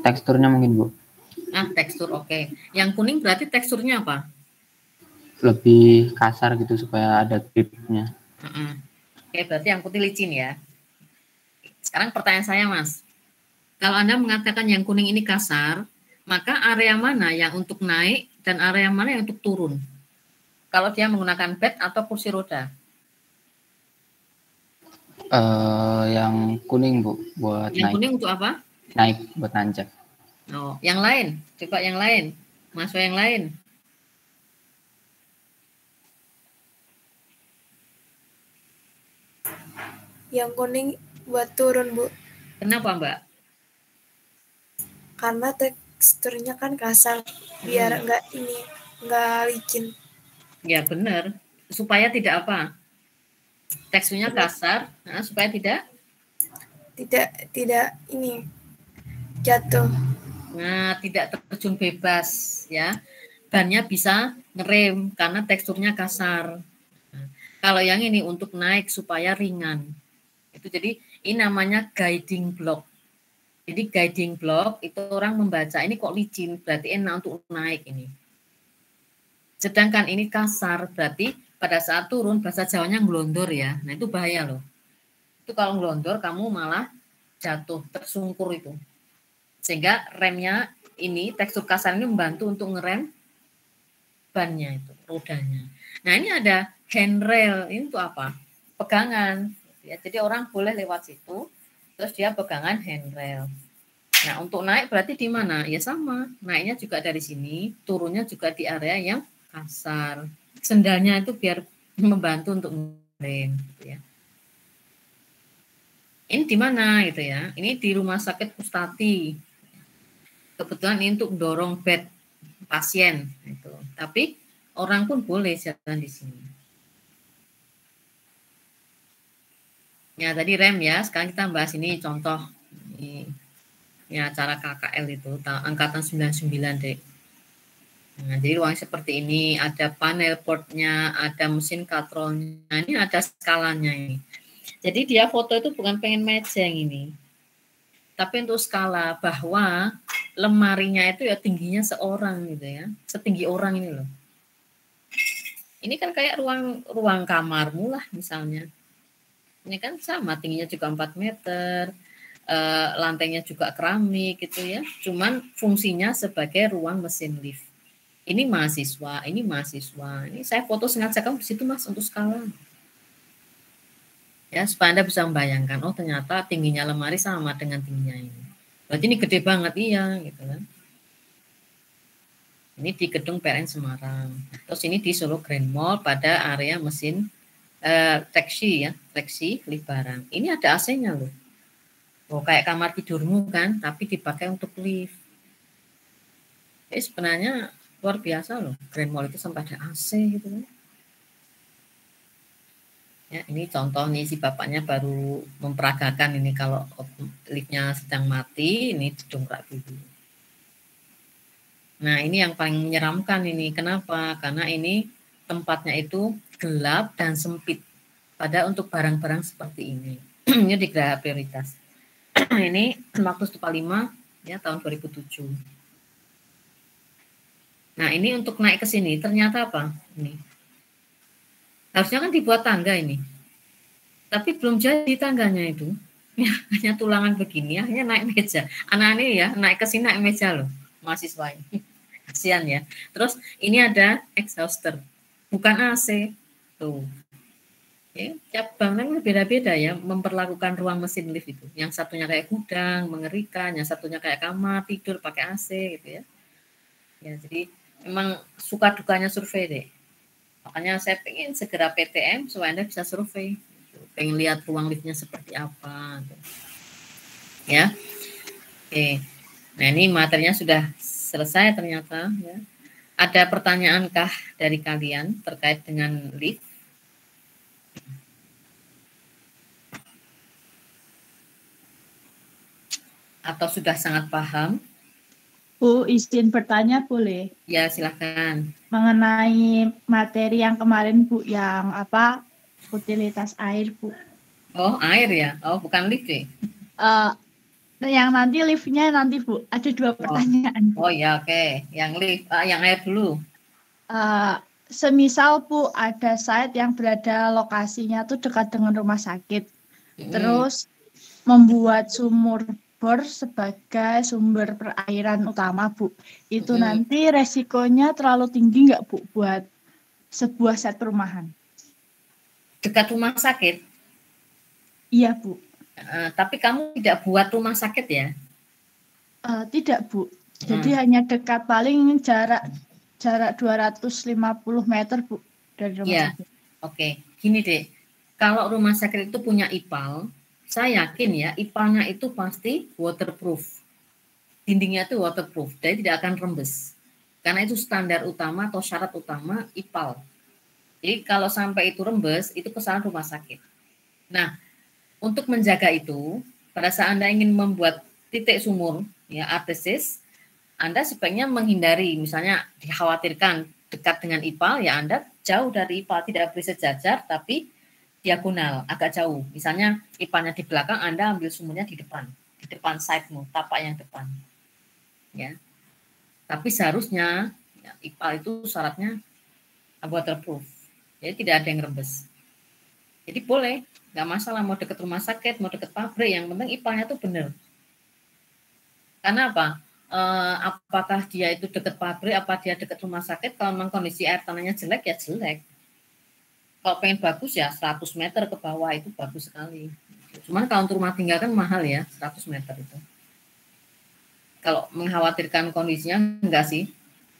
Teksturnya mungkin, Bu. Nah, tekstur oke. Yang kuning berarti teksturnya apa? Lebih kasar gitu supaya ada gripnya. Oke, berarti yang putih licin ya. Sekarang pertanyaan saya, Mas. Kalau Anda mengatakan yang kuning ini kasar, maka area mana yang untuk naik dan area mana yang untuk turun? Kalau dia menggunakan bed atau kursi roda? Yang kuning, Bu, buat Yang naik. kuning untuk apa? Naik buat nanjak. Oh, yang lain. Coba yang lain. Masuk yang lain. Yang kuning buat turun, Bu. Kenapa, Mbak? Karena teksturnya kan kasar, biar nggak licin. Ya, benar. Supaya tidak apa? Teksturnya kasar, supaya tidak jatuh. Nah, tidak terjun bebas ya. Bannya bisa ngerem karena teksturnya kasar. Nah, kalau yang ini untuk naik supaya ringan. Itu jadi ini namanya guiding block. Jadi guiding block itu orang membaca ini kok licin, berarti enak untuk naik ini. Sedangkan ini kasar, berarti pada saat turun bahasa Jawanya ngelondor ya. Nah, itu bahaya loh. Itu kalau ngelondor kamu malah jatuh, tersungkur itu. Sehingga remnya ini, tekstur kasar ini membantu untuk ngerem bannya itu, rodanya. Nah, ini ada handrail, ini untuk apa? Pegangan. Ya, jadi orang boleh lewat situ, terus dia pegangan handrail. Nah, untuk naik berarti di mana? Ya sama, naiknya juga dari sini, turunnya juga di area yang kasar. Sendalnya itu biar membantu untuk ngerem. Gitu ya. Ini di mana gitu ya? Ini di Rumah Sakit Pustati. Kebetulan ini untuk dorong bed pasien itu. Tapi orang pun boleh jalan di sini. Ya tadi rem ya. Sekarang kita bahas ini contoh ini ya acara KKL itu angkatan 99 dek. Nah, jadi ruang seperti ini ada panel boardnya, ada mesin katrolnya. Nah, ini ada skalanya ini. Jadi dia foto itu bukan pengen mejeng ini. Tapi untuk skala bahwa lemarinya itu ya tingginya seorang gitu ya, setinggi orang ini loh. Ini kan kayak ruang kamarmu lah misalnya. Ini kan sama tingginya juga 4 meter, lantainya juga keramik gitu ya. Cuman fungsinya sebagai ruang mesin lift. Ini mahasiswa, ini mahasiswa. Ini saya foto sengaja kamu di situ Mas untuk skala. Ya, supaya Anda bisa membayangkan, oh ternyata tingginya lemari sama dengan tingginya ini. Berarti ini gede banget, iya gitu kan. Ini di gedung PLN Semarang. Terus ini di Solo Grand Mall pada area mesin traksi ya, traksi lift barang. Ini ada AC-nya loh. Oh, kayak kamar tidurmu kan, tapi dipakai untuk lift. Jadi sebenarnya luar biasa loh. Grand Mall itu sampai ada AC gitu kan. Ya, ini contoh nih si bapaknya baru memperagakan ini kalau liftnya sedang mati, ini didongkrak dulu. Nah, ini yang paling menyeramkan ini. Kenapa? Karena ini tempatnya itu gelap dan sempit. Pada untuk barang-barang seperti ini. Ini di Geraha Prioritas. Ini waktu Stupa 5 ya tahun 2007. Nah, ini untuk naik ke sini ternyata apa? Ini. Harusnya kan dibuat tangga ini. Tapi belum jadi tangganya itu. Ya, hanya tulangan begini, akhirnya naik meja. Anak ini ya, naik ke sini naik meja loh. Mahasiswa ini. Kasihan ya. Terus ini ada exhauster. Bukan AC. Tuh. Ya, tiap bangunan beda-beda ya memperlakukan ruang mesin lift itu. Yang satunya kayak gudang, mengerikan. Yang satunya kayak kamar, tidur pakai AC gitu ya. Ya, jadi memang suka dukanya survei deh. Makanya saya pengen segera PTM supaya Anda bisa survei. Pengen lihat ruang liftnya seperti apa. Ya. Oke. Nah, ini materinya sudah selesai ternyata. Ya. Ada pertanyaankah dari kalian terkait dengan lift? Atau sudah sangat paham? Bu, izin bertanya boleh? Ya, silakan. Mengenai materi yang kemarin Bu, yang apa? Utilitas air Bu. Oh, air ya? Oh, bukan lift ya? Yang nanti liftnya nanti Bu, ada 2 pertanyaan. Oh ya, oke. Yang lift, yang air dulu. Semisal Bu ada site yang berada lokasinya tuh dekat dengan rumah sakit, terus membuat sumur bor sebagai sumber perairan utama Bu, itu nanti resikonya terlalu tinggi nggak Bu buat sebuah site perumahan? Dekat rumah sakit? Iya Bu. Tapi kamu tidak buat rumah sakit ya? Tidak Bu, jadi hanya dekat, paling jarak 250 meter Bu dari rumah sakit. Oke, gini deh, kalau rumah sakit itu punya IPAL, saya yakin ya IPAL-nya itu pasti waterproof, dindingnya itu waterproof, jadi tidak akan rembes, karena itu standar utama atau syarat utama IPAL. Jadi kalau sampai itu rembes, itu kesalahan rumah sakit. Nah, untuk menjaga itu, pada saat Anda ingin membuat titik sumur, ya artesis, Anda sebaiknya menghindari, misalnya dikhawatirkan dekat dengan IPAL, ya Anda jauh dari IPAL, tidak boleh sejajar, tapi diagonal, agak jauh. Misalnya IPAL-nya di belakang, Anda ambil sumurnya di depan site-mu, tapak yang depan. Ya. Tapi seharusnya ya, IPAL itu syaratnya waterproof, jadi tidak ada yang rembes. Jadi boleh, nggak masalah mau dekat rumah sakit, mau dekat pabrik, yang penting IPAL-nya itu benar. Karena apa? Apakah dia itu dekat pabrik, apa dia dekat rumah sakit, kalau memang kondisi air tanahnya jelek, ya jelek. Kalau pengen bagus ya 100 meter ke bawah itu bagus sekali. Cuman kalau untuk rumah tinggal kan mahal ya, 100 meter itu. Kalau mengkhawatirkan kondisinya, enggak sih.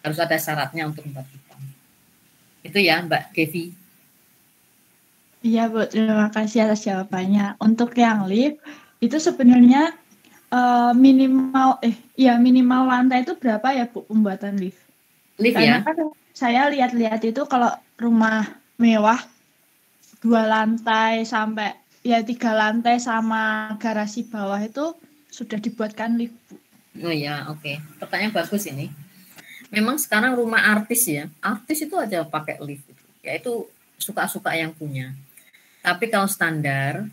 Harus ada syaratnya untuk membuat IPAL. Itu ya Mbak Devi. Iya Bu, terima kasih atas jawabannya. Untuk yang lift, itu sebenarnya minimal lantai itu berapa ya Bu pembuatan lift? Karena ya? Kan saya lihat-lihat itu kalau rumah mewah 2 lantai sampai 3 lantai sama garasi bawah itu sudah dibuatkan lift Bu. Oh ya, oke. Pertanyaan bagus ini. Memang sekarang rumah artis ya, artis itu aja pakai lift, yaitu suka-suka yang punya. Tapi kalau standar,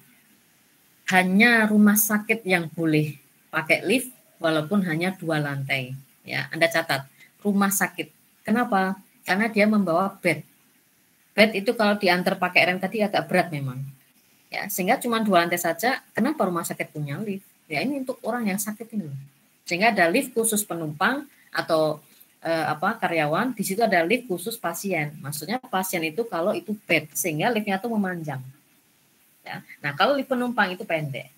hanya rumah sakit yang boleh pakai lift walaupun hanya 2 lantai. Ya, Anda catat, rumah sakit. Kenapa? Karena dia membawa bed. Bed itu kalau diantar pakai rem tadi agak berat memang. Ya, sehingga cuma 2 lantai saja. Kenapa rumah sakit punya lift? Ya ini untuk orang yang sakit ini. Sehingga ada lift khusus penumpang atau karyawan. Di situ ada lift khusus pasien. Maksudnya pasien itu kalau itu bed, sehingga liftnya itu memanjang. Ya. Nah, kalau lift penumpang itu pendek.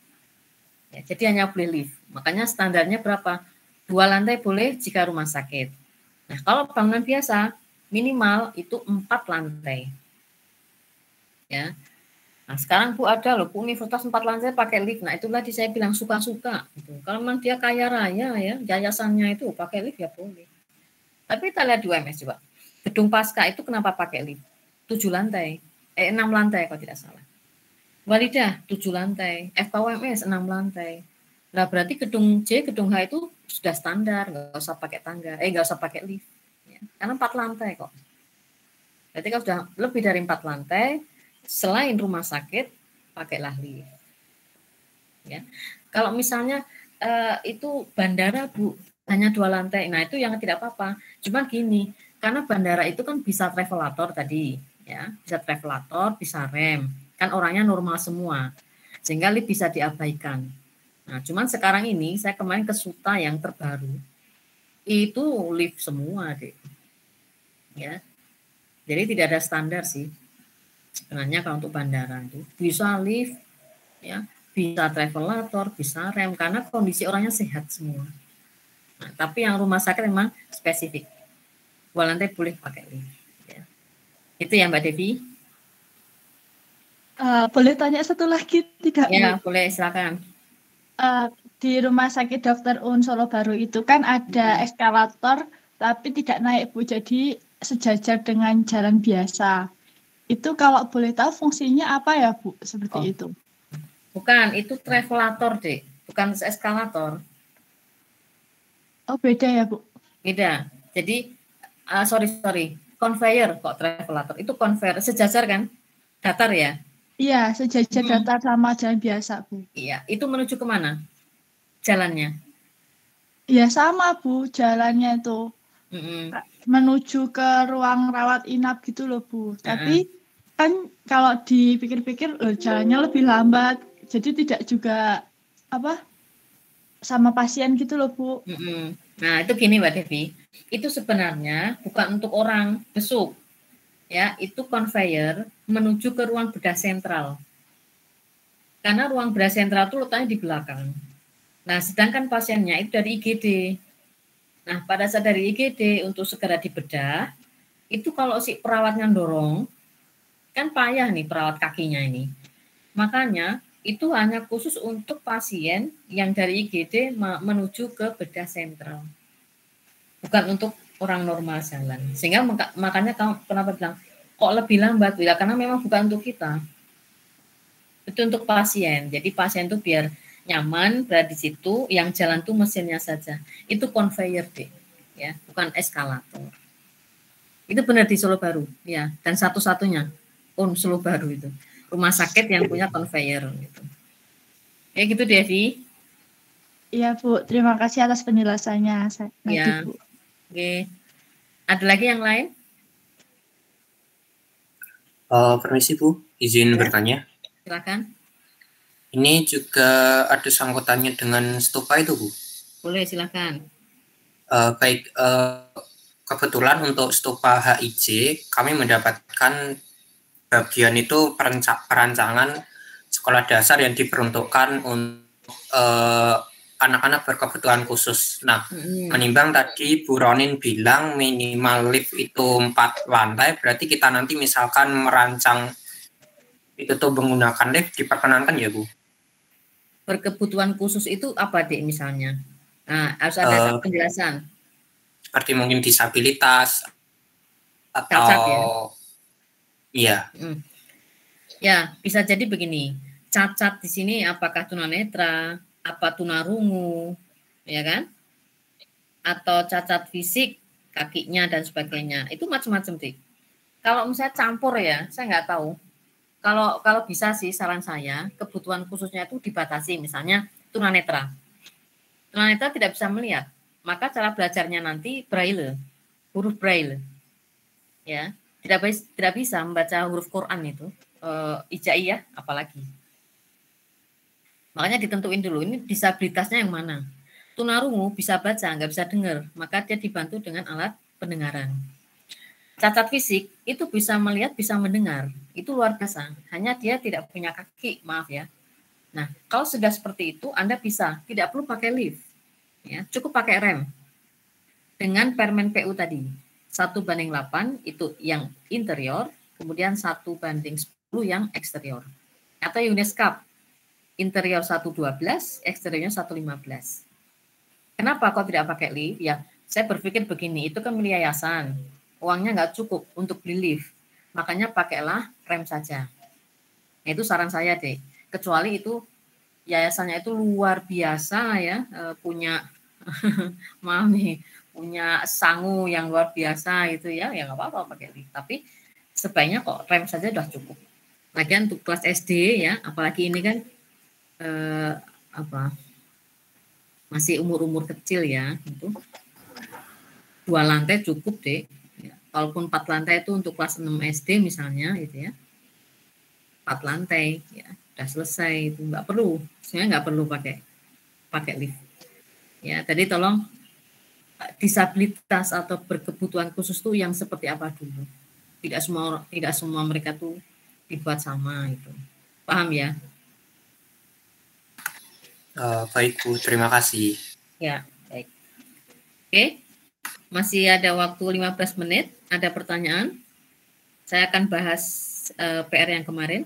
Ya, jadi hanya boleh lift. Makanya standarnya berapa? 2 lantai boleh jika rumah sakit. Nah, kalau bangunan biasa minimal itu 4 lantai. Ya. Nah, sekarang Bu ada loh, Bu universitas 4 lantai pakai lift. Nah, itulah saya bilang suka-suka. Gitu. Kalau memang dia kaya raya ya, yayasannya itu pakai lift ya boleh. Tapi kita lihat di UMS coba. Gedung Pasca itu kenapa pakai lift? 7 lantai. 6 lantai kalau tidak salah. Walidah 7 lantai, FKUMS 6 lantai. Nah berarti gedung C, gedung H itu sudah standar, nggak usah pakai tangga, nggak usah pakai lift, ya. Karena 4 lantai kok. Berarti kalau sudah lebih dari 4 lantai, selain rumah sakit, pakailah lift. Ya. Kalau misalnya itu bandara Bu, hanya 2 lantai, nah itu yang tidak apa-apa. Cuma gini, karena bandara itu kan bisa travelator tadi, ya, bisa travelator, bisa rem. Kan orangnya normal semua, sehingga lift bisa diabaikan. Nah, cuman sekarang ini saya kemarin ke Suta yang terbaru, itu lift semua deh, ya. Jadi tidak ada standar sih. Sebenarnya kalau untuk bandara itu bisa lift, ya, bisa travelator, bisa rem, karena kondisi orangnya sehat semua. Nah, tapi yang rumah sakit memang spesifik. 2 lantai boleh pakai lift. Ya. Itu ya Mbak Devi. Boleh tanya satu lagi tidak? Ya, boleh silakan. Di rumah sakit Dr. Un Solo Baru itu kan ada eskalator tapi tidak naik Bu, jadi sejajar dengan jalan biasa. Itu kalau boleh tahu fungsinya apa ya Bu, seperti itu? Bukan, itu travelator deh, bukan eskalator. Oh beda ya Bu? Beda. Jadi sorry, conveyor kok travelator. Itu conveyor sejajar kan? Datar ya? Iya, sejajar datar sama jalan biasa Bu. Iya, itu menuju kemana? jalannya? Ya sama Bu, jalannya itu menuju ke ruang rawat inap gitu loh Bu. Tapi kan kalau dipikir-pikir jalannya lebih lambat, jadi tidak juga sama pasien gitu loh Bu. Nah itu gini Mbak Devi, itu sebenarnya bukan untuk orang besuk, ya itu conveyor menuju ke ruang bedah sentral. Karena ruang bedah sentral itu letaknya di belakang. Nah sedangkan pasiennya itu dari IGD. Nah pada saat dari IGD untuk segera dibedah, itu kalau si perawatnya dorong, kan payah nih perawat kakinya ini. Makanya itu hanya khusus untuk pasien yang dari IGD menuju ke bedah sentral. Bukan untuk orang normal jalan. Sehingga makanya kenapa bilang, kok lebih lambat? Ya, karena memang bukan untuk kita. Itu untuk pasien. Jadi pasien itu biar nyaman berada di situ, yang jalan tuh mesinnya saja. Itu conveyor deh, ya, bukan eskalator. Itu benar di Solo Baru, ya, dan satu-satunya Solo Baru itu rumah sakit yang punya conveyor gitu. Ya gitu Devi. Iya Bu, terima kasih atas penjelasannya. Ya. Bu. Oke. Ada lagi yang lain? Permisi Bu, izin bertanya. Silakan. Ini juga ada sangkutannya dengan stupa itu Bu? Boleh, silakan. Baik, kebetulan untuk stupa HIJ kami mendapatkan bagian itu perancangan sekolah dasar yang diperuntukkan untuk anak-anak berkebutuhan khusus. Nah, menimbang tadi Bu Ronin bilang minimal lift itu 4 lantai, berarti kita nanti misalkan merancang itu tuh menggunakan lift diperkenankan ya Bu? Berkebutuhan khusus itu apa Dek misalnya? Nah, harus ada penjelasan. Seperti mungkin disabilitas atau cacat ya? Iya. Ya, bisa jadi begini. Cacat di sini apakah tunanetra, apa tunarungu, ya kan? Atau cacat fisik, kakinya dan sebagainya. Itu macam-macam sih. Kalau misalnya campur ya, saya nggak tahu. Kalau bisa sih saran saya, kebutuhan khususnya itu dibatasi. Misalnya tunanetra. Tunanetra tidak bisa melihat. Maka cara belajarnya nanti braille, huruf braille. Ya, tidak bisa membaca huruf Quran itu. Hijaiyah apalagi. Makanya ditentuin dulu ini disabilitasnya yang mana. Tunarungu bisa baca, nggak bisa dengar, maka dia dibantu dengan alat pendengaran. Cacat fisik itu bisa melihat, bisa mendengar, itu luar biasa. Hanya dia tidak punya kaki, maaf ya. Nah, kalau sudah seperti itu, Anda bisa tidak perlu pakai lift, ya, cukup pakai rem. Dengan permen PU tadi, 1:8 itu yang interior, kemudian 1:10 yang eksterior. Atau Uniscap, interior 112, eksteriornya 115. Kenapa kok tidak pakai lift? Ya, saya berpikir begini, itu kan milik yayasan, uangnya nggak cukup untuk beli lift, makanya pakailah rem saja. Nah, itu saran saya deh. Kecuali itu yayasannya itu luar biasa ya, punya maaf nih, punya sangu yang luar biasa gitu ya nggak apa-apa pakai lift. Tapi sebaiknya kok rem saja sudah cukup. Lagian untuk kelas SD ya, apalagi ini kan masih umur-umur kecil ya, itu 2 lantai cukup deh. Ya, walaupun 4 lantai itu untuk kelas 6 SD misalnya gitu ya, 4 lantai ya udah selesai, itu nggak perlu, sebenarnya nggak perlu pakai lift. Ya, tadi tolong disabilitas atau berkebutuhan khusus tuh yang seperti apa dulu. Tidak semua mereka tuh dibuat sama itu. Paham ya? Baik Bu, terima kasih. Ya, baik. Oke, masih ada waktu 15 menit. Ada pertanyaan? Saya akan bahas PR yang kemarin.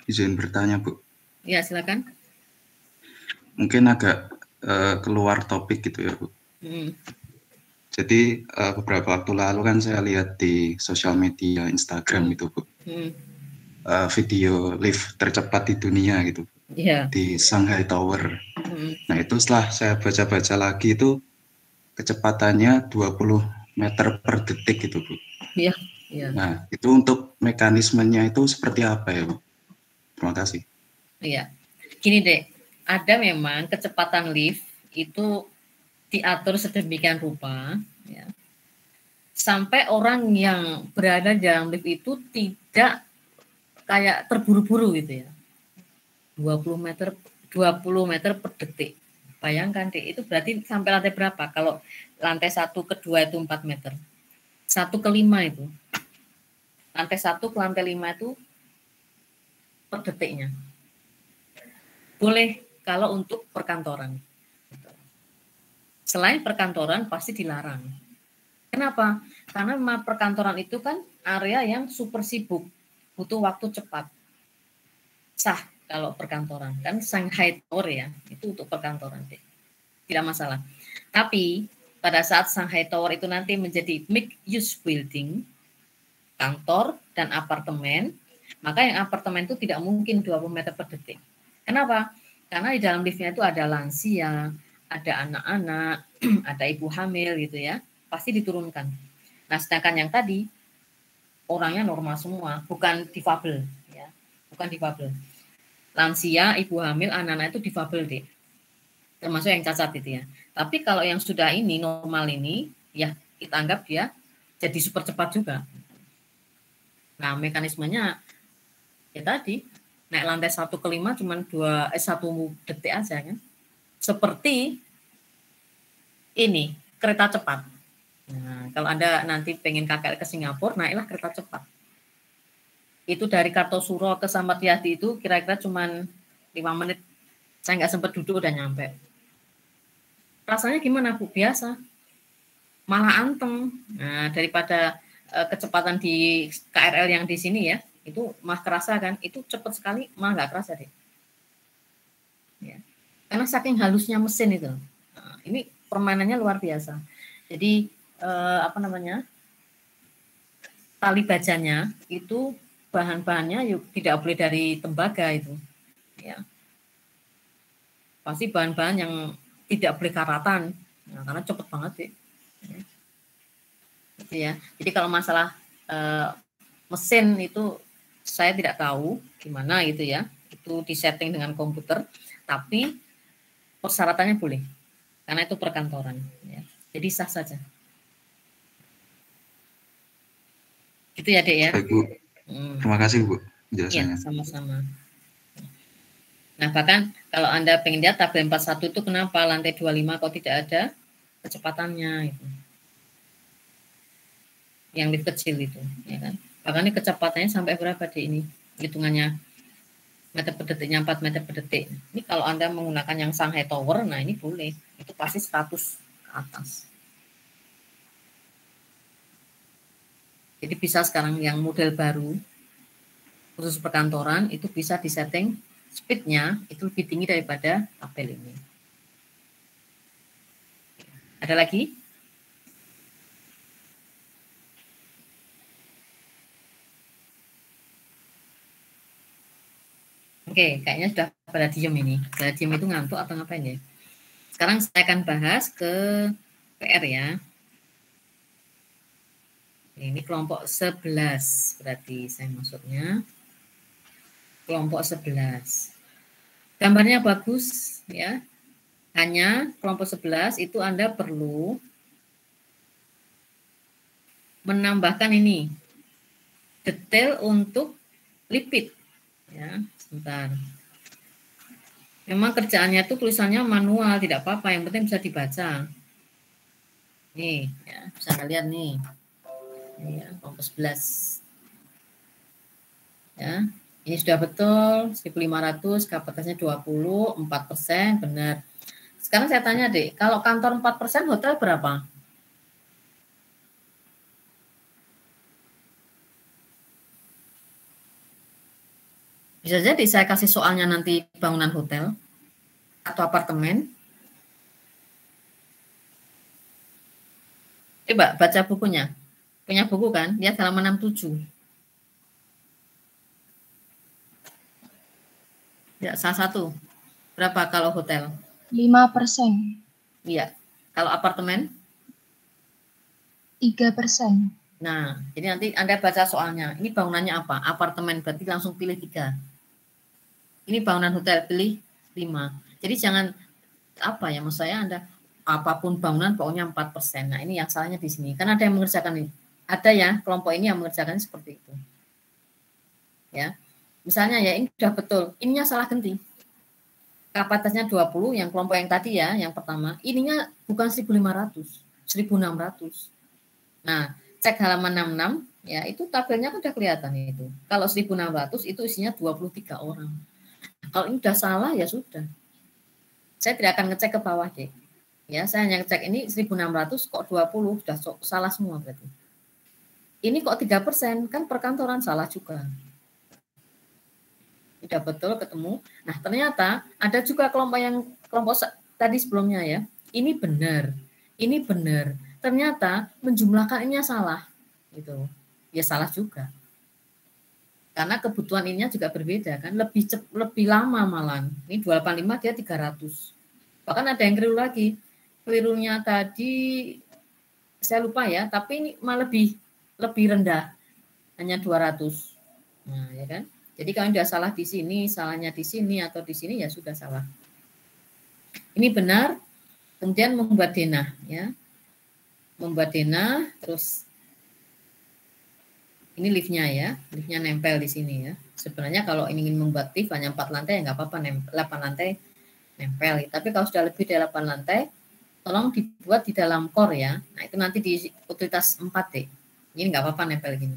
Izin bertanya Bu. Ya, silakan. Mungkin agak keluar topik gitu ya Bu. Jadi beberapa waktu lalu kan saya lihat di sosial media Instagram itu Bu, video lift tercepat di dunia gitu, di Shanghai Tower. Nah itu setelah saya baca-baca lagi itu kecepatannya 20 meter per detik gitu Bu. Iya. Iya. Nah, itu untuk mekanismenya itu seperti apa ya, Bu? Terima kasih. Iya. Gini deh, ada memang kecepatan lift itu diatur sedemikian rupa, ya, sampai orang yang berada di dalam lift itu tidak kayak terburu-buru gitu ya. 20 meter per detik. Bayangkan deh, itu berarti sampai lantai berapa? Kalau lantai 1 ke 2 itu 4 meter. 1 ke 5 itu. Lantai 1 ke lantai 5 itu per detiknya. Boleh kalau untuk perkantoran. Selain perkantoran pasti dilarang. Kenapa? Karena memang perkantoran itu kan area yang super sibuk, butuh waktu cepat. Sah kalau perkantoran, kan Shanghai Tower ya, itu untuk perkantoran deh. Tidak masalah. Tapi pada saat Shanghai Tower itu nanti menjadi mixed use building, kantor dan apartemen, maka yang apartemen itu tidak mungkin 20 meter per detik. Kenapa? Karena di dalam liftnya itu ada lansia, ada anak-anak, ada ibu hamil gitu ya, pasti diturunkan. Nah, sedangkan yang tadi orangnya normal semua, bukan difabel ya, bukan difabel. Lansia, ibu hamil, anak-anak itu difabel deh, termasuk yang cacat itu ya. Tapi kalau yang sudah ini normal ini, ya kita anggap dia jadi super cepat juga. Nah, mekanismenya ya tadi naik lantai 1 ke 5 cuma 1 detik aja kan. Seperti ini kereta cepat. Nah, kalau Anda nanti pengen KKL ke Singapura, naiklah kereta cepat. Itu dari Kartosuro ke Samad Yati itu kira-kira cuma 5 menit. Saya nggak sempat duduk udah nyampe. Rasanya gimana, Bu? Biasa. Malah anteng. Nah, daripada kecepatan di KRL yang di sini ya, itu mah kerasa kan, itu cepat sekali, malah nggak kerasa deh. Ya. Karena saking halusnya mesin itu. Nah, ini permainannya luar biasa. Jadi tali bajanya itu bahan-bahannya tidak boleh dari tembaga itu. Ya. Pasti bahan-bahan yang tidak boleh karatan, nah, karena cepet banget sih. Ya. Jadi kalau masalah mesin itu saya tidak tahu gimana gitu ya, itu disetting dengan komputer, tapi persyaratannya boleh, karena itu perkantoran. Ya. Jadi sah saja. Gitu ya, Dek ya. Baik, Bu. Terima kasih, Bu, penjelasannya. Ya, sama-sama. Nah, bahkan kalau Anda pengen lihat tabel 41 itu kenapa lantai 25 kok tidak ada kecepatannya itu. Yang lift kecil itu, ya kan. Bahkan ini kecepatannya sampai berapa deh ini? Hitungannya meter per detiknya 4 meter per detik. Ini kalau Anda menggunakan yang Shanghai Tower, nah ini boleh. Itu pasti 100 ke atas. Jadi bisa sekarang yang model baru, khusus perkantoran, itu bisa disetting speednya itu lebih tinggi daripada tabel ini. Ada lagi? Oke, kayaknya sudah pada diem ini. Pada diem itu ngantuk atau ngapain ya? Sekarang saya akan bahas ke PR ya. Ini kelompok 11 berarti saya masuknya. Kelompok 11. Gambarnya bagus ya. Hanya kelompok 11 itu Anda perlu menambahkan ini. Detail untuk lipid. Ya, sebentar. Memang kerjaannya itu tulisannya manual, tidak apa-apa, yang penting bisa dibaca. Nih, ya, bisa lihat nih. Ini ya, kelompok 11. Ya, ini sudah betul, 1.500, kapasitasnya 20, 4%, benar. Sekarang saya tanya deh, kalau kantor 4%, hotel berapa? Bisa jadi saya kasih soalnya nanti bangunan hotel atau apartemen. Coba baca bukunya. Punya buku kan? Lihat halaman 67. Ya, salah satu. Berapa kalau hotel? 5%. Iya. Kalau apartemen? 3%. Nah, jadi nanti Anda baca soalnya. Ini bangunannya apa? Apartemen, berarti langsung pilih 3. Ini bangunan hotel, pilih 5. Jadi jangan apa ya, maksud saya Anda apapun bangunan pokoknya 4%. Nah, ini yang salahnya di sini. Kan ada yang mengerjakan ini. Ada ya, kelompok ini yang mengerjakan seperti itu. Ya. Misalnya ya, ini sudah betul. Ininya salah ganti. Kapasitasnya 20, yang kelompok yang tadi ya, yang pertama. Ininya bukan 1.500, 1.600. Nah, cek halaman 66, ya itu tabelnya kan udah kelihatan itu. Kalau 1.600 itu isinya 23 orang. Kalau ini udah salah ya sudah. Saya tidak akan ngecek ke bawah deh. Ya, saya hanya ngecek ini 1.600 kok 20 sudah salah semua berarti. Ini kok 3%, kan perkantoran salah juga. Tidak betul ketemu. Nah, ternyata ada juga kelompok tadi sebelumnya ya. Ini benar. Ini benar. Ternyata menjumlahkan ininya salah. Gitu. Ya salah juga. Karena kebutuhan ininya juga berbeda kan, lebih lama malah. Ini 285 dia 300. Bahkan ada yang keliru lagi. Kelirunya tadi saya lupa ya, tapi ini malah lebih rendah. Hanya 200. Nah, ya kan? Jadi kalau sudah salah di sini, salahnya di sini atau di sini ya sudah salah. Ini benar. Kemudian membuat denah ya. Membuat denah, terus ini liftnya ya, liftnya nempel di sini ya. Sebenarnya kalau ingin membuat lift hanya 4 lantai ya nggak apa-apa, 8 lantai nempel. Tapi kalau sudah lebih dari 8 lantai, tolong dibuat di dalam core ya. Nah itu nanti di utilitas 4 deh. Ini nggak apa-apa nempel gini.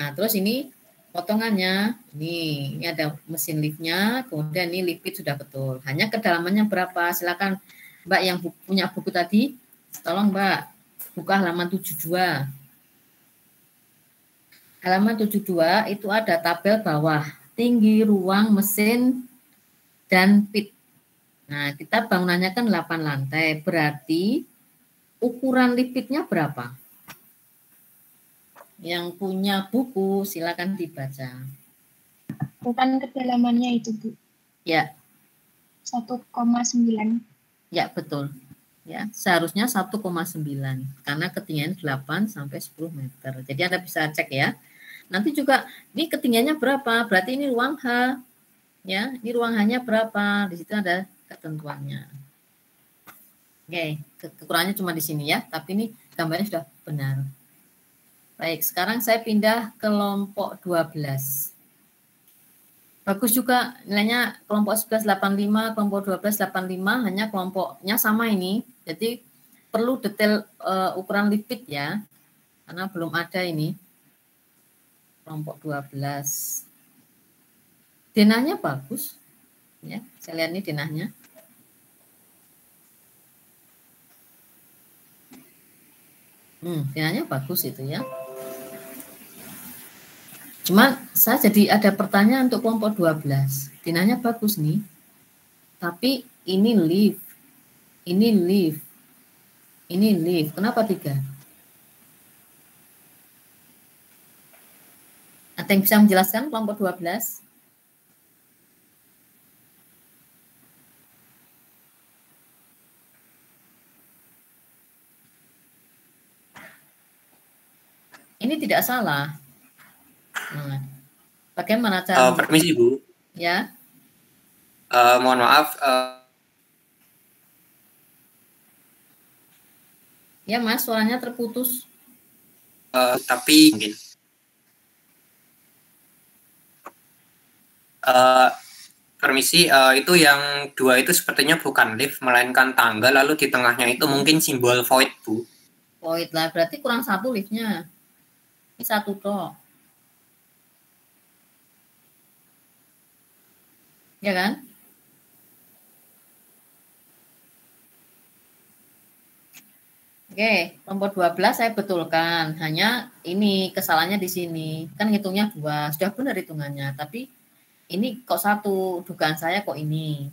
Nah terus ini potongannya, ini ada mesin liftnya, kemudian ini lift sudah betul. Hanya kedalamannya berapa? Silakan Mbak yang punya buku tadi, tolong Mbak buka halaman 72. Halaman 72 itu ada tabel bawah, tinggi ruang mesin dan pit. Nah, kita bangunannya kan 8 lantai, berarti ukuran lift pitnya berapa? Yang punya buku silakan dibaca. Bukan kedalamannya itu, Bu. Ya. 1,9. Ya, betul. Ya, seharusnya 1,9 karena ketinggian 8 sampai 10 meter. Jadi Anda bisa cek ya. Nanti juga ini ketinggiannya berapa? Berarti ini ruang H. Ya, ini ruang H-nya berapa? Di situ ada ketentuannya. Oke, kekurangannya cuma di sini ya, tapi ini gambarnya sudah benar. Baik, sekarang saya pindah ke kelompok 12. Bagus juga nilainya kelompok 1185, kelompok 1285, hanya kelompoknya sama ini. Jadi perlu detail ukuran lift pit ya, karena belum ada ini. Kelompok 12. Denahnya bagus. Ya, saya lihat ini denahnya. Denahnya bagus itu ya. Cuman saya jadi ada pertanyaan untuk kelompok 12. Denahnya bagus nih. Tapi ini lift. Ini lift. Ini lift. Kenapa 3? Ada yang bisa menjelaskan kelompok 12? Ini tidak salah. Nah, bagaimana cara? Permisi Bu. Ya. Mohon maaf. Ya Mas, suaranya terputus. Tapi mungkin. Permisi, itu yang 2 itu sepertinya bukan lift, melainkan tangga, lalu di tengahnya itu mungkin simbol void, Bu. Void lah, berarti kurang 1 liftnya. Ini 1 toh. Ya kan? Oke, kelompok 12 saya betulkan. Hanya ini kesalahannya di sini. Kan hitungnya 2, sudah benar hitungannya. Tapi ini kok 1, dugaan saya kok ini.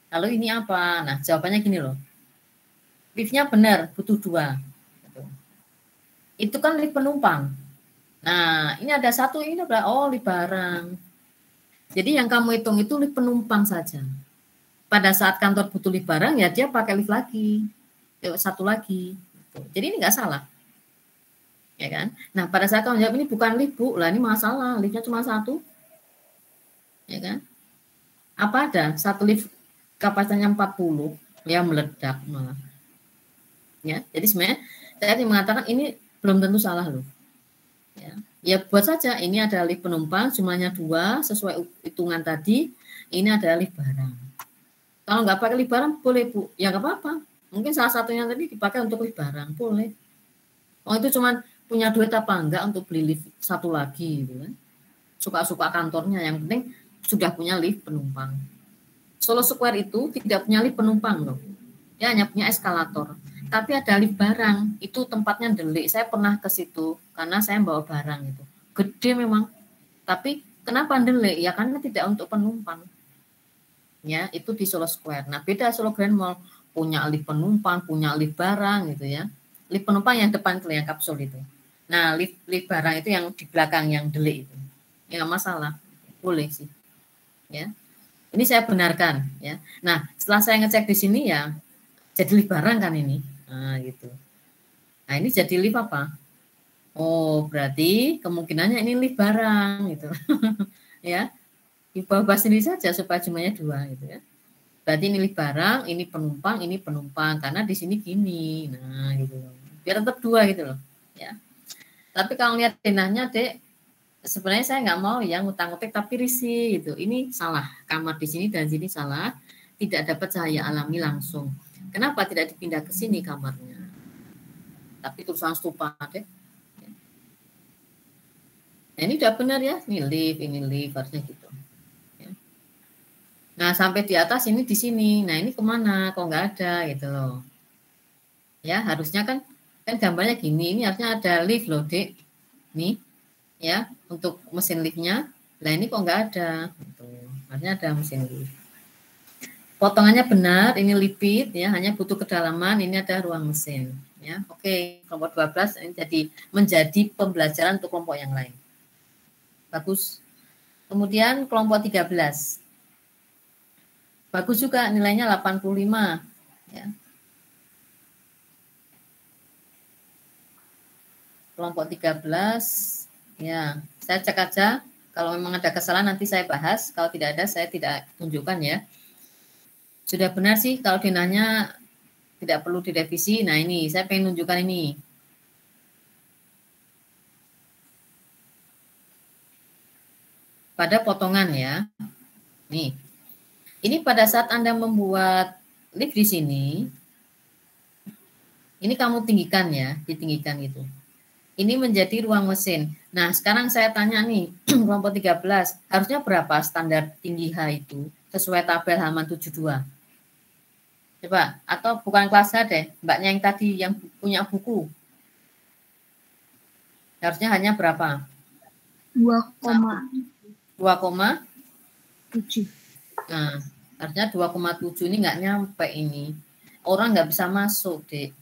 Lalu ini apa? Nah, jawabannya gini loh. Liftnya benar, butuh 2. Itu kan lift penumpang. Nah, ini ada 1, ini adalah lift barang. Jadi yang kamu hitung itu lift penumpang saja. Pada saat kantor butuh lift barang, ya dia pakai lift lagi. 1 lagi. Jadi ini nggak salah. Ya kan? Nah, pada saat kamu jawab ini bukan lift, Bu. Lah ini masalah, liftnya cuma satu. Ya kan? Apa ada satu lift kapasitasnya 40 ya meledak malah. Ya, jadi sebenarnya saya mengatakan ini belum tentu salah loh. Ya buat saja ini ada lift penumpang jumlahnya 2 sesuai hitungan tadi, ini adalah lift barang. Kalau nggak pakai lift barang boleh Bu, ya nggak apa-apa. Mungkin salah satunya tadi dipakai untuk lift barang, boleh. Oh itu cuma punya duit apa enggak untuk beli lift satu lagi gitu kan. Suka-suka kantornya, yang penting sudah punya lift penumpang. Solo Square itu tidak punya lift penumpang loh. Dia hanya punya eskalator. Tapi ada lift barang, itu tempatnya delik. Saya pernah ke situ karena saya bawa barang itu. Gede memang. Tapi kenapa delik? Ya karena tidak untuk penumpang. Ya, itu di Solo Square. Nah, beda Solo Grand Mall, punya lift penumpang, punya lift barang gitu ya. Lift penumpang yang depan itu yang kapsul itu. Nah, lift barang itu yang di belakang yang delik itu. Ya masalah. Boleh sih. Ya. Ini saya benarkan ya. Nah, setelah saya ngecek di sini ya jadi lift barang kan ini. Nah, gitu. Nah, ini jadi lift apa? Oh, berarti kemungkinannya ini lift barang gitu. Ya. Dibahas sendiri saja supaya jumlahnya 2 gitu ya. Berarti ini lift barang, ini penumpang karena di sini gini. Nah, gitu. Biar tetap 2 gitu loh, ya. Tapi kalau lihat denahnya, Dek, sebenarnya saya nggak mau yang ngutang-ngutik tapi risih gitu. Ini salah. Kamar di sini dan sini salah. Tidak dapat cahaya alami langsung. Kenapa tidak dipindah ke sini kamarnya? Tapi tulisan stupa, Dek. Nah, ini udah benar ya. Ini lift, harusnya gitu. Ya. Nah, sampai di atas ini di sini. Nah, ini kemana? Kok nggak ada gitu loh. Ya, harusnya kan gambarnya gini. Ini harusnya ada lift loh, Dek. Nih, ya, untuk mesin liftnya. Nah, ini kok nggak ada. Gitu. Harusnya ada mesin lift. Potongannya benar, ini lipid ya, hanya butuh kedalaman, ini ada ruang mesin ya. Oke, kelompok 12 ini menjadi pembelajaran untuk kelompok yang lain. Bagus. Kemudian kelompok 13. Bagus juga nilainya 85 ya. Kelompok 13 ya, saya cek aja kalau memang ada kesalahan nanti saya bahas, kalau tidak ada saya tidak tunjukkan ya. Sudah benar sih kalau denahnya tidak perlu direvisi. Nah ini saya pengen tunjukkan ini. Pada potongan ya. Nih. Ini pada saat Anda membuat lift di sini. Ini kamu tinggikan ya, ditinggikan gitu. Ini menjadi ruang mesin. Nah, sekarang saya tanya nih, kelompok 13, harusnya berapa standar tinggi H itu sesuai tabel halaman 72? Coba, atau bukan kelas H deh, mbaknya yang tadi yang punya buku. Harusnya hanya berapa? 2,7. Nah, harusnya 2,7 ini nggak nyampe ini. Orang nggak bisa masuk, Dek.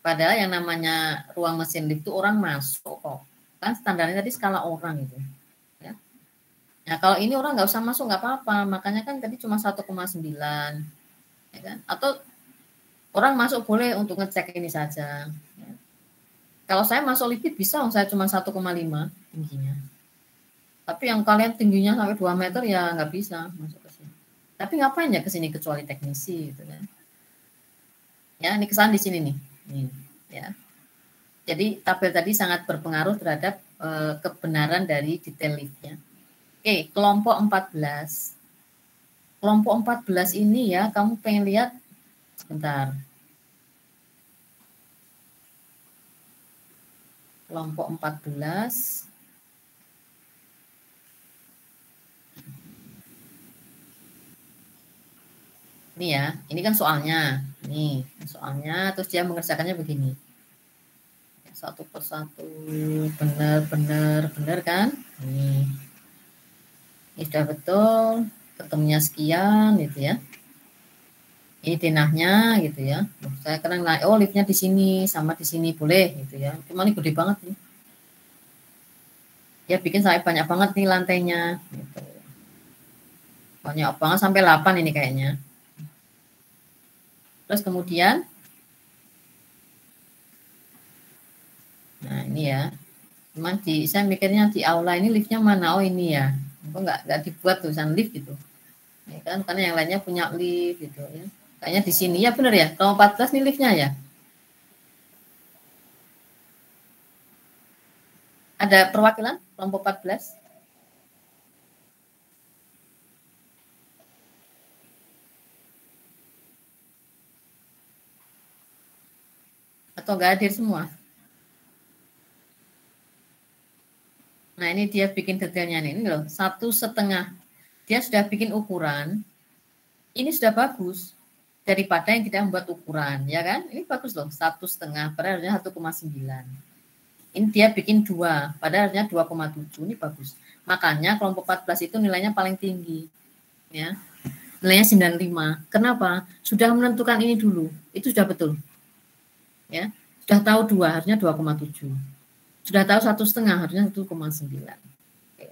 Padahal yang namanya ruang mesin lift itu orang masuk kok. Kan standarnya tadi skala orang gitu. Ya. Nah, kalau ini orang nggak usah masuk nggak apa-apa. Makanya kan tadi cuma 1,9. Ya kan? Atau orang masuk boleh untuk ngecek ini saja. Ya. Kalau saya masuk lift bisa, saya cuma 1,5 tingginya. Tapi yang kalian tingginya sampai 2 meter ya nggak bisa masuk ke sini. Tapi ngapain ya ke sini kecuali teknisi gitu kan. Ya, ini kesan di sini nih. Ya. Jadi tabel tadi sangat berpengaruh terhadap kebenaran dari detail liftnya. Oke, kelompok 14. Kelompok 14 ini ya, kamu pengen lihat sebentar. Kelompok 14. Ini ya, ini kan soalnya. Nih, soalnya terus dia mengerjakannya begini. Satu persatu, benar kan? Ini sudah betul. Ketemunya sekian gitu ya. Ini denahnya gitu ya. Saya kadang liftnya di sini sama di sini boleh gitu ya. Cuma ini gede banget nih. Ya bikin saya banyak banget nih lantainya gitu. Banyak banget sampai 8 ini kayaknya. Terus kemudian Nah, ini ya. Cuman saya mikirnya di aula ini liftnya mana? Oh, ini ya. Kok nggak dibuat tulisan lift gitu. Ya kan, karena yang lainnya punya lift gitu ya. Kayaknya di sini ya benar ya. Kalau 14 nih liftnya ya. Ada perwakilan kelompok 14? Atau nggak hadir semua? Nah, ini dia bikin detailnya nih. Ini loh, 1,5. Dia sudah bikin ukuran. Ini sudah bagus daripada yang tidak membuat ukuran, ya kan? Ini bagus loh, 1,5, padahal harusnya 1,9. Ini dia bikin 2, padahal harusnya 2,7. Ini bagus. Makanya kelompok 14 itu nilainya paling tinggi. Ya. Nilainya 95. Kenapa? Sudah menentukan ini dulu. Itu sudah betul. Ya. Sudah tahu 2, harusnya 2,7. Sudah tahu 1,5, harusnya 1,9. Oke.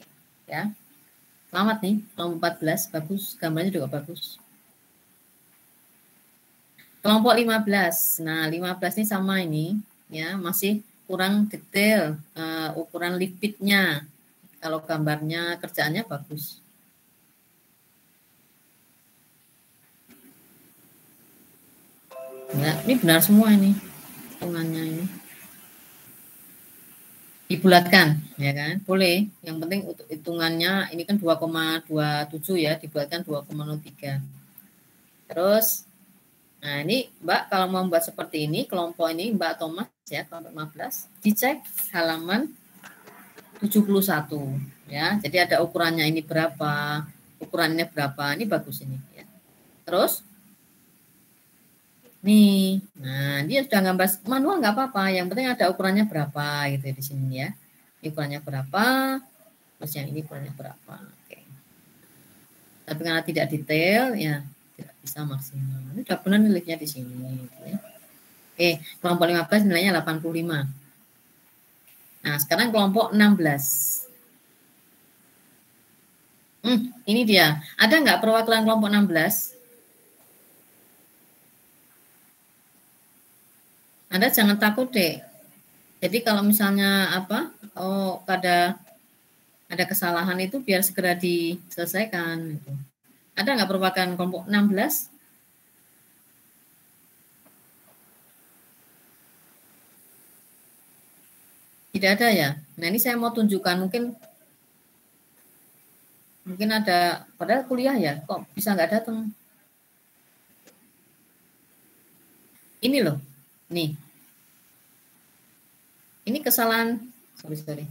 Ya. Selamat nih, kelompok 14, bagus. Gambarnya juga bagus. Kelompok 15. Nah, 15 ini sama ini, ya, masih kurang detail ukuran lipidnya. Kalau gambarnya kerjaannya bagus. Ya, ini benar semua ini hitungannya ini. Dibulatkan, ya kan? Boleh. Yang penting untuk hitungannya ini kan 2,27 ya, dibulatkan 2,03. Terus, nah ini Mbak kalau mau membuat seperti ini, kelompok ini Mbak Thomas ya, kelompok 15, dicek halaman 71 ya. Jadi ada ukurannya ini berapa, ukurannya berapa, ini bagus ini ya. Terus nih, nah dia sudah gambar manual nggak apa-apa, yang penting ada ukurannya berapa gitu di sini ya. Ini ukurannya berapa, terus yang ini ukurannya berapa. Oke. Tapi karena tidak detail ya tidak bisa maksimal. Ini sudah benar nilainya di sini gitu ya. Oke, kelompok 15 nilainya 85. Nah, sekarang kelompok 16. Ini dia. Ada nggak perwakilan kelompok 16? Anda jangan takut deh. Jadi kalau misalnya ada kesalahan itu biar segera diselesaikan. Gitu. Ada nggak perwakilan kelompok 16? Tidak ada ya. Nah ini saya mau tunjukkan mungkin ada, padahal kuliah ya, kok bisa nggak datang? Ini loh. Nih, ini kesalahan, sorry.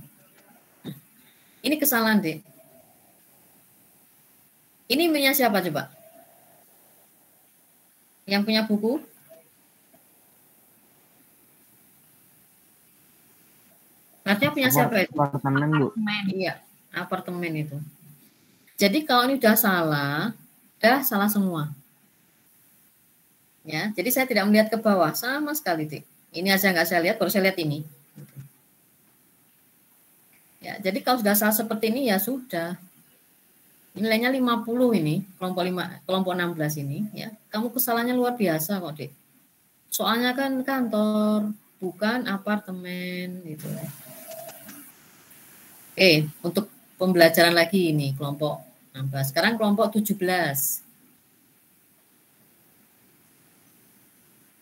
Ini kesalahan deh. Ini punya siapa coba? Yang punya buku? Artinya punya siapa itu? Apartemen, Bu. Iya, apartemen itu. Jadi kalau ini udah salah semua. Ya, jadi saya tidak melihat ke bawah sama sekali, Dik. Ini aja nggak saya lihat, baru saya lihat ini. Ya, jadi kalau sudah salah seperti ini ya sudah. Nilainya 50 ini, kelompok 16 ini, ya. Kamu kesalahannya luar biasa kok, Dik. Soalnya kan kantor, bukan apartemen gitu. Oke, untuk pembelajaran lagi ini kelompok 16. Sekarang kelompok 17.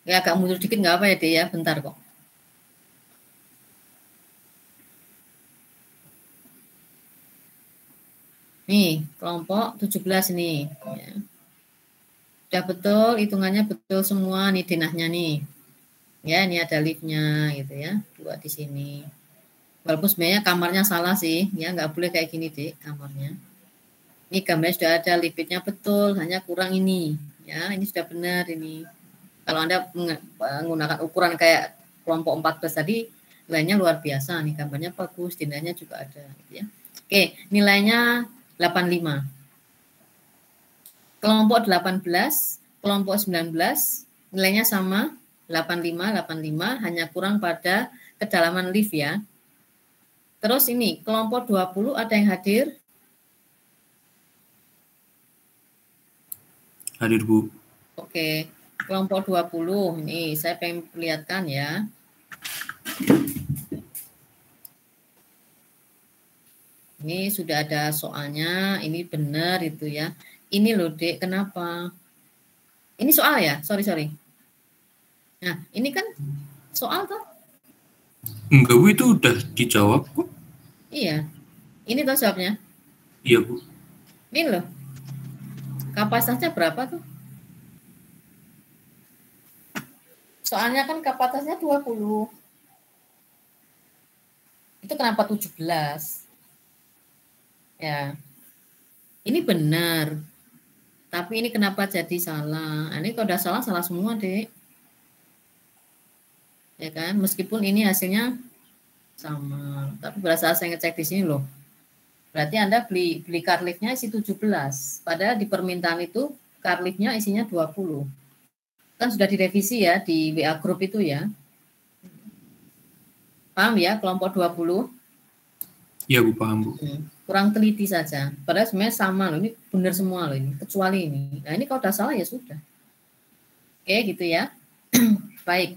Ya agak mundur dikit nggak apa ya deh ya, bentar kok. Nih, kelompok 17 nih. Ya. Udah betul, hitungannya betul semua nih denahnya nih. Ya, ini ada liftnya gitu ya, 2 di sini. Walaupun sebenarnya kamarnya salah sih, ya nggak boleh kayak gini deh kamarnya. Ini gambarnya sudah ada liftnya betul, hanya kurang ini. Ya, ini sudah benar ini. Kalau Anda menggunakan ukuran kayak kelompok 14 tadi, nilainya luar biasa. Nih gambarnya bagus, tindanya juga ada. Gitu ya. Oke, nilainya 85. Kelompok 18, kelompok 19, nilainya sama, 85, hanya kurang pada kedalaman lift ya. Terus ini, kelompok 20 ada yang hadir? Hadir, Bu. Oke. Kelompok 20, ini saya pengen perlihatkan ya. Ini sudah ada soalnya, ini benar itu ya. Ini loh Dek, kenapa? Ini soal ya? Sorry. Nah, ini kan soal toh? Enggak, Bu, itu udah dijawab kok. Iya. Ini toh jawabnya? Iya, Bu. Ini loh. Kapasitasnya berapa tuh? Soalnya kan kapasitasnya 20. Itu kenapa 17? Ya. Ini benar. Tapi ini kenapa jadi salah? Ini kalau udah salah, salah semua, Dek. Ya kan? Meskipun ini hasilnya sama. Tapi pada saat saya ngecek di sini loh. Berarti Anda beli card leaf-nya isi 17. Padahal di permintaan itu card leaf-nya isinya 20. Kan sudah direvisi ya di WA group itu ya. Paham ya kelompok 20? Iya, Bu, paham, Bu. Kurang teliti saja. Padahal sebenarnya sama loh, ini benar semua loh ini, kecuali ini. Nah ini kalau udah salah ya sudah. Oke gitu ya. Baik.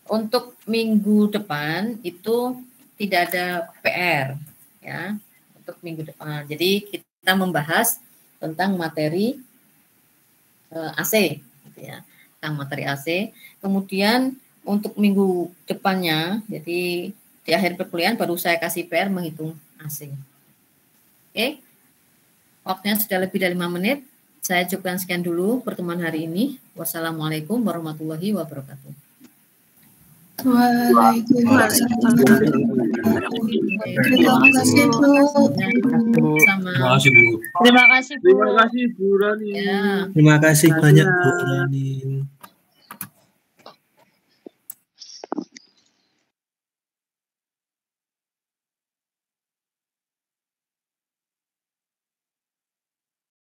Untuk minggu depan itu tidak ada PR ya. Untuk minggu depan. Jadi kita membahas tentang materi AC gitu ya. Tentang materi AC. Kemudian untuk minggu depannya, jadi di akhir perkuliahan baru saya kasih PR menghitung AC. Oke, waktunya sudah lebih dari 5 menit. Saya cukupkan sekian dulu pertemuan hari ini. Wassalamualaikum warahmatullahi wabarakatuh. Waalaikumsalam. Terima kasih, Bu. Terima kasih, Bu. Terima kasih, Bu. Terima kasih Bu Rani. Ya. Terima kasih banyak Bu Rani.